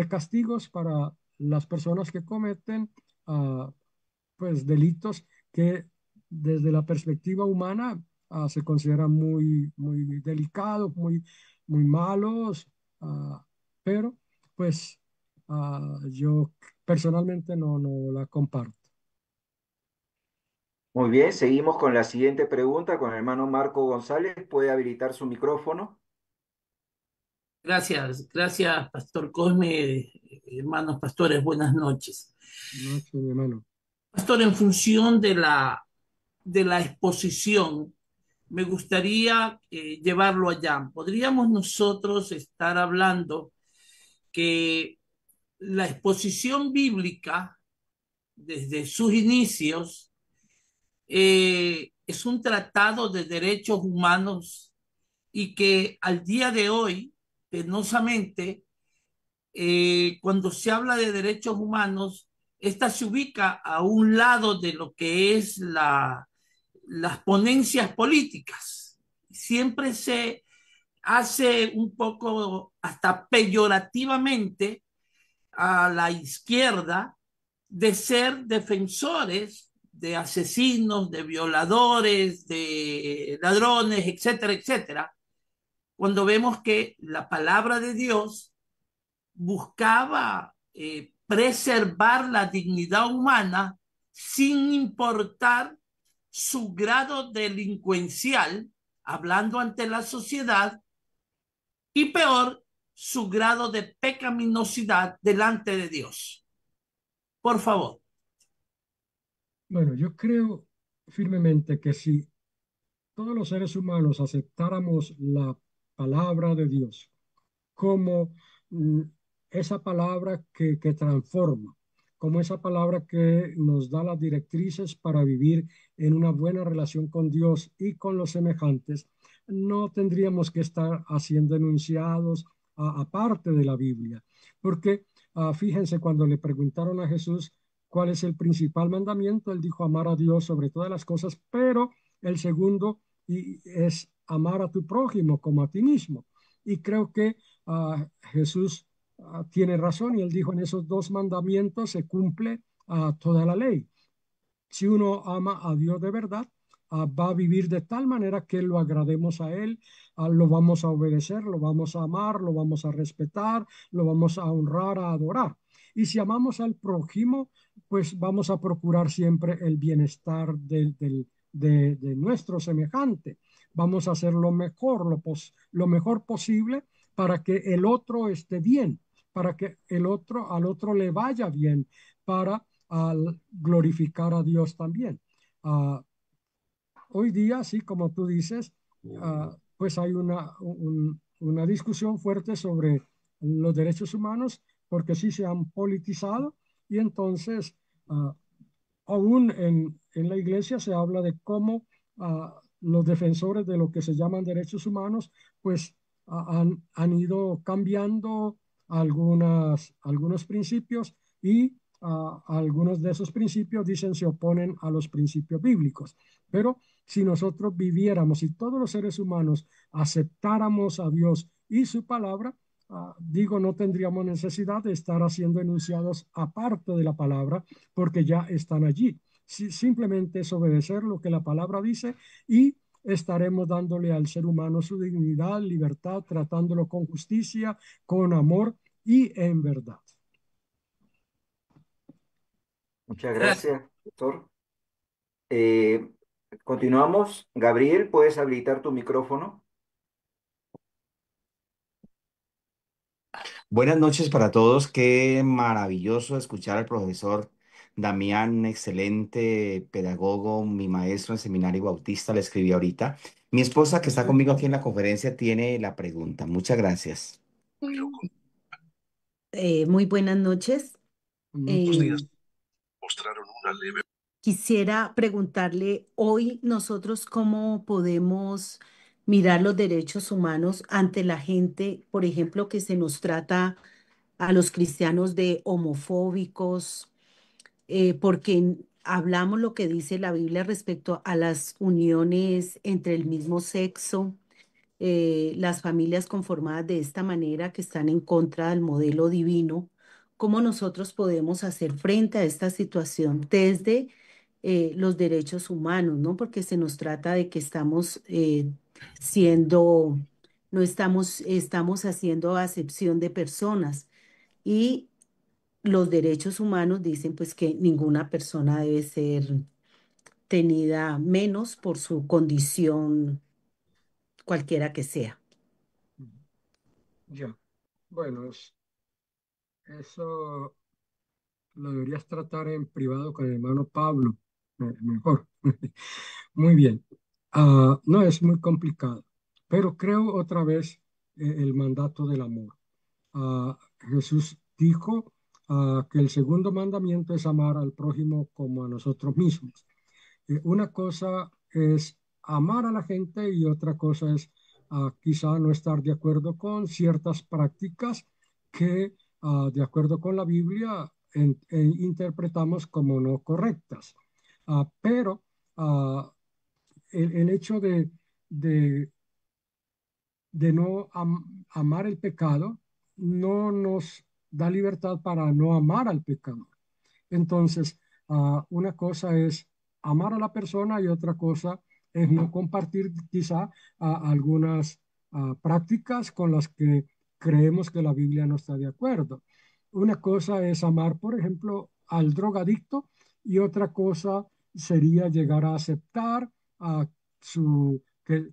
castigos para las personas que cometen ah, pues delitos que desde la perspectiva humana se consideran muy delicados, muy malos, pero pues yo personalmente no la comparto. Muy bien, seguimos con la siguiente pregunta con el hermano Marco González. ¿Puede habilitar su micrófono? Gracias, gracias, Pastor Cosme, hermanos pastores, buenas noches. Noche, mi hermano. Pastor, en función de la exposición, me gustaría llevarlo allá. ¿Podríamos nosotros estar hablando que la exposición bíblica, desde sus inicios, es un tratado de derechos humanos y que al día de hoy, penosamente, cuando se habla de derechos humanos, esta se ubica a un lado de lo que es las ponencias políticas. Siempre se hace un poco hasta peyorativamente a la izquierda de ser defensores de asesinos, de violadores, de ladrones, etcétera, etcétera, cuando vemos que la palabra de Dios buscaba preservar la dignidad humana sin importar su grado delincuencial, hablando ante la sociedad, y peor, su grado de pecaminosidad delante de Dios. Por favor. Bueno, yo creo firmemente que si todos los seres humanos aceptáramos la palabra de Dios como esa palabra que transforma, como esa palabra que nos da las directrices para vivir en una buena relación con Dios y con los semejantes, no tendríamos que estar haciendo enunciados aparte de la Biblia. Porque fíjense, cuando le preguntaron a Jesús cuál es el principal mandamiento, él dijo amar a Dios sobre todas las cosas, pero el segundo es amar a tu prójimo como a ti mismo. Y creo que Jesús tiene razón y él dijo en esos dos mandamientos se cumple toda la ley. Si uno ama a Dios de verdad, va a vivir de tal manera que lo agrademos a Él, lo vamos a obedecer, lo vamos a amar, lo vamos a respetar, lo vamos a honrar, a adorar. Y si amamos al prójimo, pues vamos a procurar siempre el bienestar de nuestro semejante. Vamos a hacer lo mejor, lo mejor posible para que el otro esté bien, para que al otro le vaya bien, para al glorificar a Dios también. Uh, Hoy día, sí, como tú dices, pues hay una discusión fuerte sobre los derechos humanos porque sí se han politizado y entonces aún en la iglesia se habla de cómo los defensores de lo que se llaman derechos humanos pues han ido cambiando algunos principios y algunos de esos principios dicen se oponen a los principios bíblicos. Pero si nosotros viviéramos y todos los seres humanos aceptáramos a Dios y su palabra, digo, no tendríamos necesidad de estar haciendo enunciados aparte de la palabra porque ya están allí. Simplemente es obedecer lo que la palabra dice y estaremos dándole al ser humano su dignidad, libertad, tratándolo con justicia, con amor y en verdad. Muchas Gracias. gracias, doctor. Eh, Continuamos. Gabriel, ¿puedes habilitar tu micrófono? Buenas noches para todos. Qué maravilloso escuchar al profesor Damián, un excelente pedagogo, mi maestro en seminario bautista, le escribí ahorita. Mi esposa, que está conmigo aquí en la conferencia, tiene la pregunta. Muchas gracias. Muy buenas noches. Buenos días. Quisiera preguntarle hoy nosotros cómo podemos mirar los derechos humanos ante la gente, por ejemplo, que se nos trata a los cristianos de homofóbicos, porque hablamos lo que dice la Biblia respecto a las uniones entre el mismo sexo, las familias conformadas de esta manera que están en contra del modelo divino. ¿Cómo nosotros podemos hacer frente a esta situación desde los derechos humanos, ¿no? Porque se nos trata de que estamos siendo, no estamos haciendo acepción de personas y los derechos humanos dicen pues que ninguna persona debe ser tenida menos por su condición cualquiera que sea. Ya, bueno, eso lo deberías tratar en privado con el hermano Pablo, mejor. Muy bien. No es muy complicado, pero creo otra vez el mandato del amor. Jesús dijo que el segundo mandamiento es amar al prójimo como a nosotros mismos. Una cosa es amar a la gente y otra cosa es quizá no estar de acuerdo con ciertas prácticas que, de acuerdo con la Biblia, interpretamos como no correctas. Pero ah, el hecho de, de no amar el pecado no nos da libertad para no amar al pecado. Entonces, una cosa es amar a la persona y otra cosa es no compartir quizá algunas prácticas con las que creemos que la Biblia no está de acuerdo. Una cosa es amar, por ejemplo, al drogadicto y otra cosa sería llegar a aceptar a que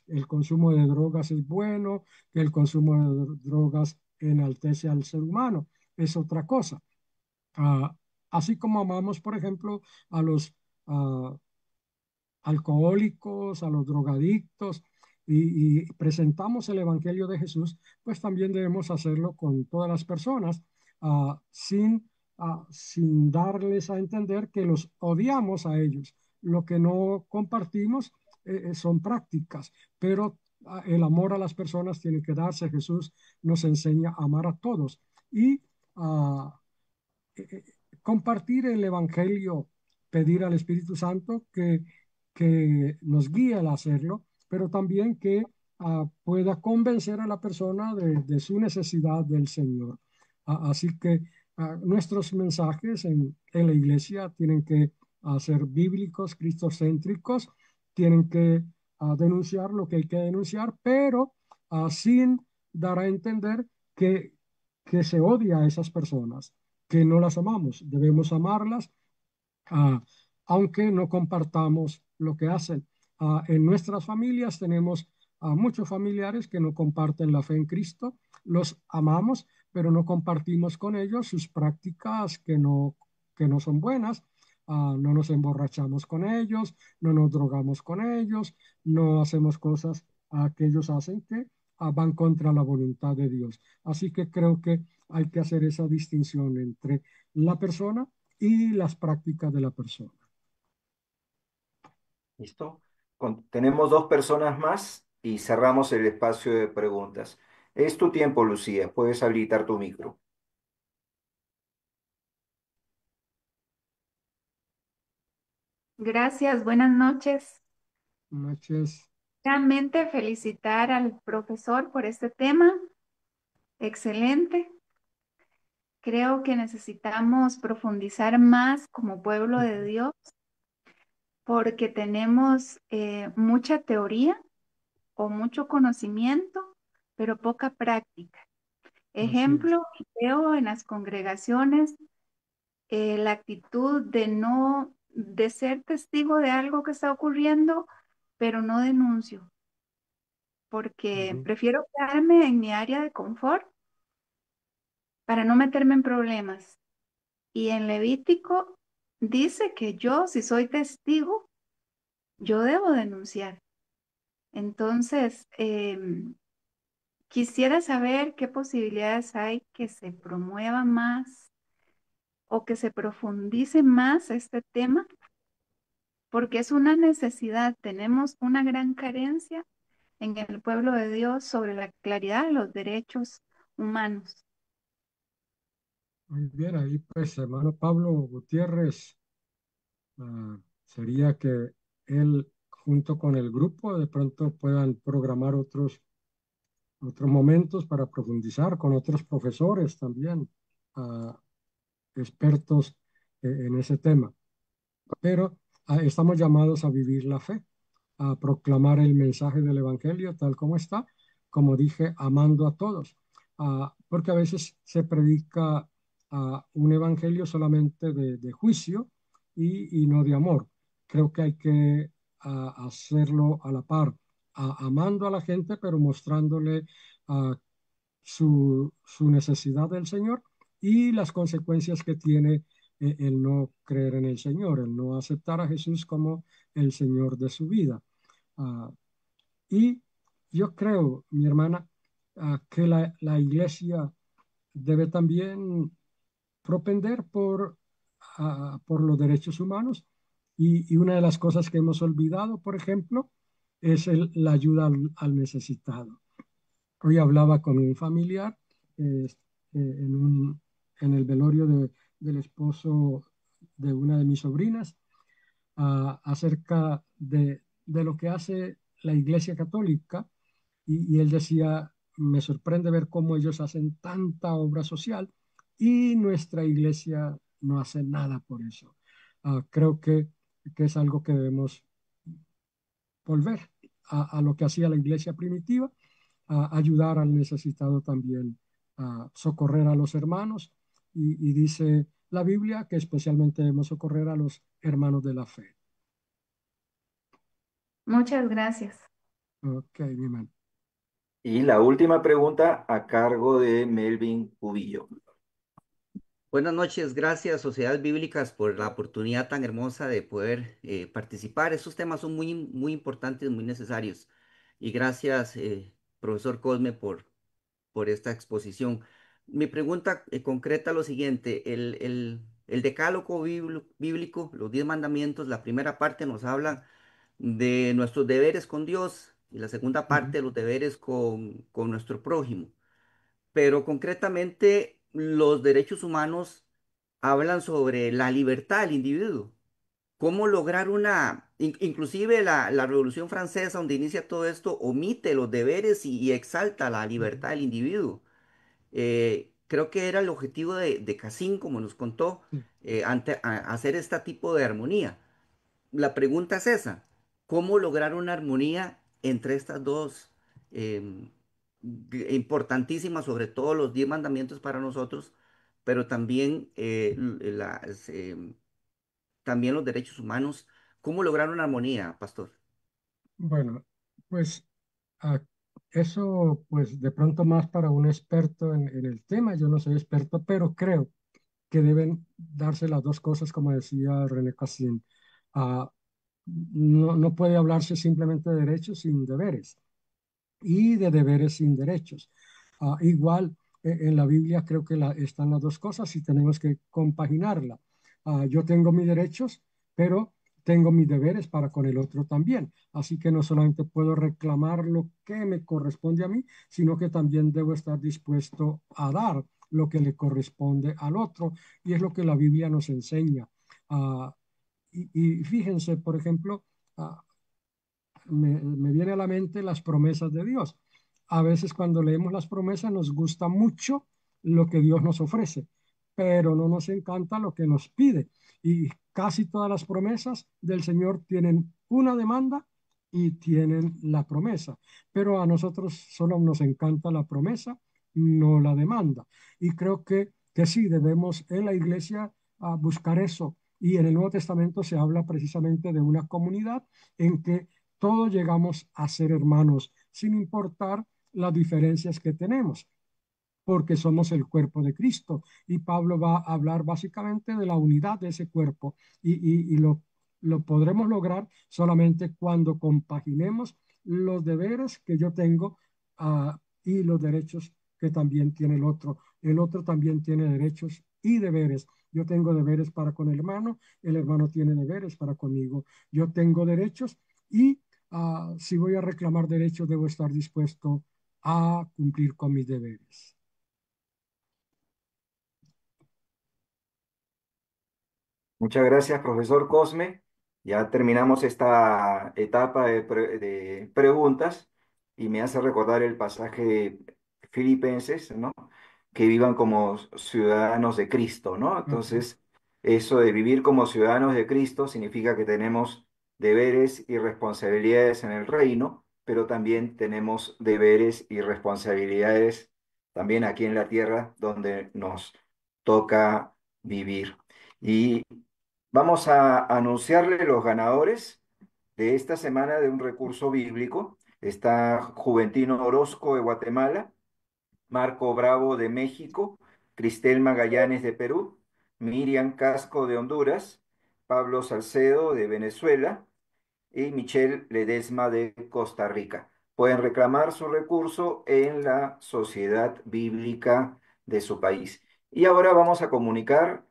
el consumo de drogas es bueno, que el consumo de drogas enaltece al ser humano. Es otra cosa. Ah, Así como amamos, por ejemplo, a los ah, alcohólicos, a los drogadictos y presentamos el Evangelio de Jesús, pues también debemos hacerlo con todas las personas sin darles a entender que los odiamos a ellos. Lo que no compartimos son prácticas, pero el amor a las personas tiene que darse. Jesús nos enseña a amar a todos y ah, eh, eh, compartir el Evangelio, pedir al Espíritu Santo que nos guíe al hacerlo, pero también que pueda convencer a la persona de su necesidad del Señor. Así que nuestros mensajes en la iglesia tienen que ser bíblicos, cristocéntricos, tienen que denunciar lo que hay que denunciar, pero sin dar a entender que se odia a esas personas, que no las amamos. Debemos amarlas, ah, aunque no compartamos lo que hacen. En nuestras familias tenemos a muchos familiares que no comparten la fe en Cristo. Los amamos, pero no compartimos con ellos sus prácticas que no son buenas. No nos emborrachamos con ellos, no nos drogamos con ellos, no hacemos cosas que ellos hacen que van contra la voluntad de Dios. Así que creo que hay que hacer esa distinción entre la persona y las prácticas de la persona. ¿Listo? Tenemos dos personas más y cerramos el espacio de preguntas. Es tu tiempo, Lucía. Puedes habilitar tu micro. Gracias, buenas noches. Noches. Realmente felicitar al profesor por este tema. Excelente. Creo que necesitamos profundizar más como pueblo de Dios porque tenemos mucha teoría o mucho conocimiento, pero poca práctica. Así es. Ejemplo, veo en las congregaciones la actitud de ser testigo de algo que está ocurriendo, pero no denuncio, porque Ujú. prefiero quedarme en mi área de confort para no meterme en problemas. Y en Levítico dice que yo, si soy testigo, yo debo denunciar. Entonces, quisiera saber qué posibilidades hay que se promueva más o que se profundice más este tema, porque es una necesidad. Tenemos una gran carencia en el pueblo de Dios sobre la claridad de los derechos humanos. Muy bien, ahí pues, hermano Pablo Gutiérrez, sería que él junto con el grupo de pronto puedan programar otros momentos para profundizar con otros profesores también, ah, expertos en ese tema. Pero estamos llamados a vivir la fe, a proclamar el mensaje del Evangelio tal como está, como dije, amando a todos. Porque a veces se predica un Evangelio solamente de juicio y no de amor. Creo que hay que hacerlo a la par, amando a la gente, pero mostrándole ah, su necesidad del Señor y las consecuencias que tiene el no creer en el Señor, el no aceptar a Jesús como el Señor de su vida. Ah, y yo creo, mi hermana, que la iglesia debe también propender por los derechos humanos. Y una de las cosas que hemos olvidado, por ejemplo, es la ayuda al necesitado. Hoy hablaba con un familiar eh, en el velorio del esposo de una de mis sobrinas acerca de lo que hace la Iglesia Católica y él decía, me sorprende ver cómo ellos hacen tanta obra social y nuestra iglesia no hace nada por eso. Creo que es algo que debemos volver a lo que hacía la iglesia primitiva, a ayudar al necesitado también, a socorrer a los hermanos y dice la Biblia que especialmente debemos socorrer a los hermanos de la fe. Muchas gracias. Ok, mi hermano. Y la última pregunta a cargo de Melvin Cubillo. Buenas noches, gracias Sociedades Bíblicas por la oportunidad tan hermosa de poder participar. Estos temas son muy importantes, muy necesarios. Y gracias, profesor Cosme, por esta exposición. Mi pregunta concreta lo siguiente, el decálogo bíblico, los 10 mandamientos, la primera parte nos habla de nuestros deberes con Dios y la segunda Ujú. parte los deberes con nuestro prójimo. Pero concretamente los derechos humanos hablan sobre la libertad del individuo. ¿Cómo lograr inclusive la Revolución Francesa, donde inicia todo esto, omite los deberes y exalta la Ujú. libertad del individuo? Creo que era el objetivo de Cassin, como nos contó, Sí. hacer este tipo de armonía. La pregunta es esa, ¿cómo lograr una armonía entre estas dos em, importantísimas, sobre todo los 10 mandamientos para nosotros, pero también, también los derechos humanos? ¿Cómo lograr una armonía, pastor? Bueno, pues ah, eso, pues de pronto más para un experto en el tema, yo no soy experto, pero creo que deben darse las dos cosas, como decía René Cassin. Ah, no puede hablarse simplemente de derechos sin deberes y de deberes sin derechos. Igual en la Biblia creo que están las dos cosas y tenemos que compaginarla. Yo tengo mis derechos, pero tengo mis deberes para con el otro también. Así que no solamente puedo reclamar lo que me corresponde a mí, sino que también debo estar dispuesto a dar lo que le corresponde al otro. Y es lo que la Biblia nos enseña. Ah, y fíjense, por ejemplo, ah, me viene a la mente las promesas de Dios. A veces cuando leemos las promesas nos gusta mucho lo que Dios nos ofrece, pero no nos encanta lo que nos pide. Y casi todas las promesas del Señor tienen una demanda y tienen la promesa, pero a nosotros solo nos encanta la promesa, no la demanda. Y creo que sí, debemos en la iglesia buscar eso. Y en el Nuevo Testamento se habla precisamente de una comunidad en que todos llegamos a ser hermanos, sin importar las diferencias que tenemos, porque somos el cuerpo de Cristo. Y Pablo va a hablar básicamente de la unidad de ese cuerpo y lo podremos lograr solamente cuando compaginemos los deberes que yo tengo y los derechos que también tiene el otro. El otro también tiene derechos y deberes. Yo tengo deberes para con el hermano tiene deberes para conmigo. Yo tengo derechos y si voy a reclamar derechos, debo estar dispuesto a cumplir con mis deberes. Muchas gracias, profesor Cosme. Ya terminamos esta etapa de preguntas y me hace recordar el pasaje de Filipenses, ¿no? Que vivan como ciudadanos de Cristo, ¿no? Ujú. Entonces, eso de vivir como ciudadanos de Cristo significa que tenemos deberes y responsabilidades en el reino, pero también tenemos deberes y responsabilidades también aquí en la tierra donde nos toca vivir. Y vamos a anunciarle los ganadores de esta semana de un recurso bíblico. Está Juventino Orozco de Guatemala, Marco Bravo de México, Cristel Magallanes de Perú, Miriam Casco de Honduras, Pablo Salcedo de Venezuela y Michelle Ledesma de Costa Rica. Pueden reclamar su recurso en la sociedad bíblica de su país. Y ahora vamos a comunicar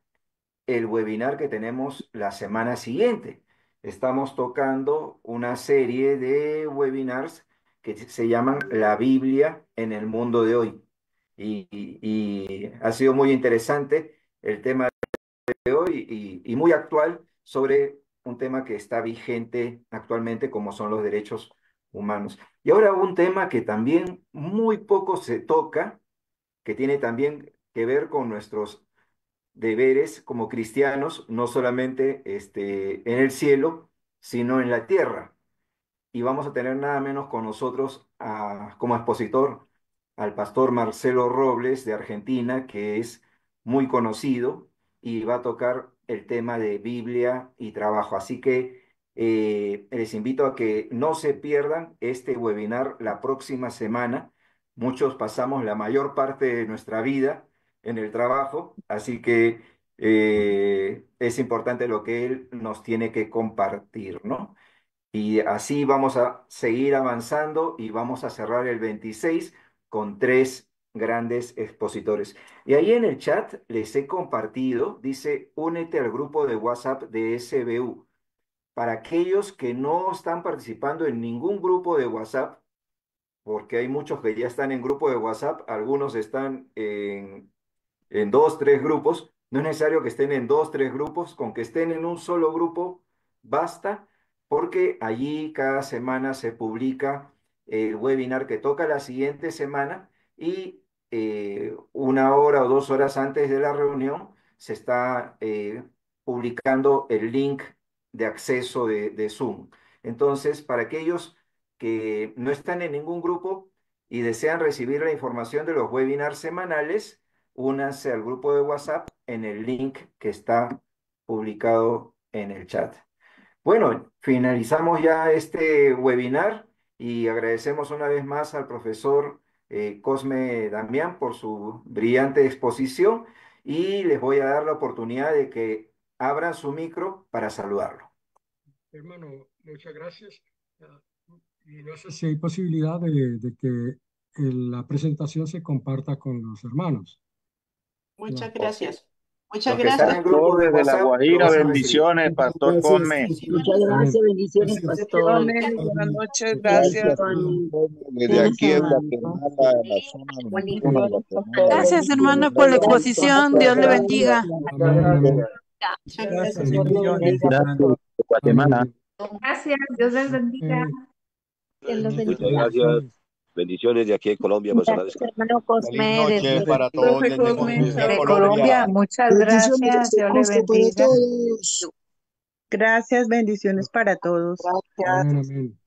el webinar que tenemos la semana siguiente. Estamos tocando una serie de webinars que se llaman La Biblia en el mundo de hoy. Y ha sido muy interesante el tema y muy actual sobre un tema que está vigente actualmente como son los derechos humanos. Y ahora un tema que también muy poco se toca, que tiene también que ver con nuestros deberes como cristianos, no solamente en el cielo, sino en la tierra. Y vamos a tener nada menos con nosotros como expositor al pastor Marcelo Robles de Argentina, que es muy conocido y va a tocar el tema de Biblia y trabajo. Así que les invito a que no se pierdan este webinar la próxima semana. Muchos pasamos la mayor parte de nuestra vida en el trabajo, así que es importante lo que él nos tiene que compartir, ¿no? Y así vamos a seguir avanzando y vamos a cerrar el 26 con tres grandes expositores. Y ahí en el chat les he compartido, dice, únete al grupo de WhatsApp de SBU. Para aquellos que no están participando en ningún grupo de WhatsApp, porque hay muchos que ya están en grupo de WhatsApp, algunos están en dos, tres grupos. No es necesario que estén en dos, tres grupos, con que estén en un solo grupo basta, porque allí cada semana se publica el webinar que toca la siguiente semana y 1 hora o 2 horas antes de la reunión se está publicando el link de acceso de Zoom. Entonces, para aquellos que no están en ningún grupo y desean recibir la información de los webinars semanales, únanse al grupo de WhatsApp en el link que está publicado en el chat. Bueno, finalizamos ya este webinar y agradecemos una vez más al profesor Cosme Damián por su brillante exposición y les voy a dar la oportunidad de que abran su micro para saludarlo. Hermano, muchas gracias. Y no sé si hay posibilidad de que la presentación se comparta con los hermanos. Muchas No. gracias. Muchas Los que están gracias. en grupo de Pastor desde La WhatsApp lo Guajira, van a recibir. bendiciones, Pastor Gracias, Cosme. muchas gracias, bendiciones, Gracias. pastor. Bendiciones, buenas noches, Gracias, gracias. Bendiciones. desde Dios aquí en santo. Guatemala, en la zona mexicana de Bendiciones, Guatemala. pastor. Gracias, hermano, por la exposición. Dios le bendiga. Amén, amén. Muchas gracias. Dios le bendiga. Gracias, Guatemala. Amén. Gracias, Dios les bendiga. Dios los Muchas bendiga. gracias. Bendiciones de aquí en Colombia, personales. Gracias, hermano Feliz Cosme, noche desde para todos Profe desde Cosme, desde chao. Colombia. Muchas Bendiciones de gracias, Dios le Cristo para bendiga. todos. Gracias, bendiciones para todos. Amén, amén.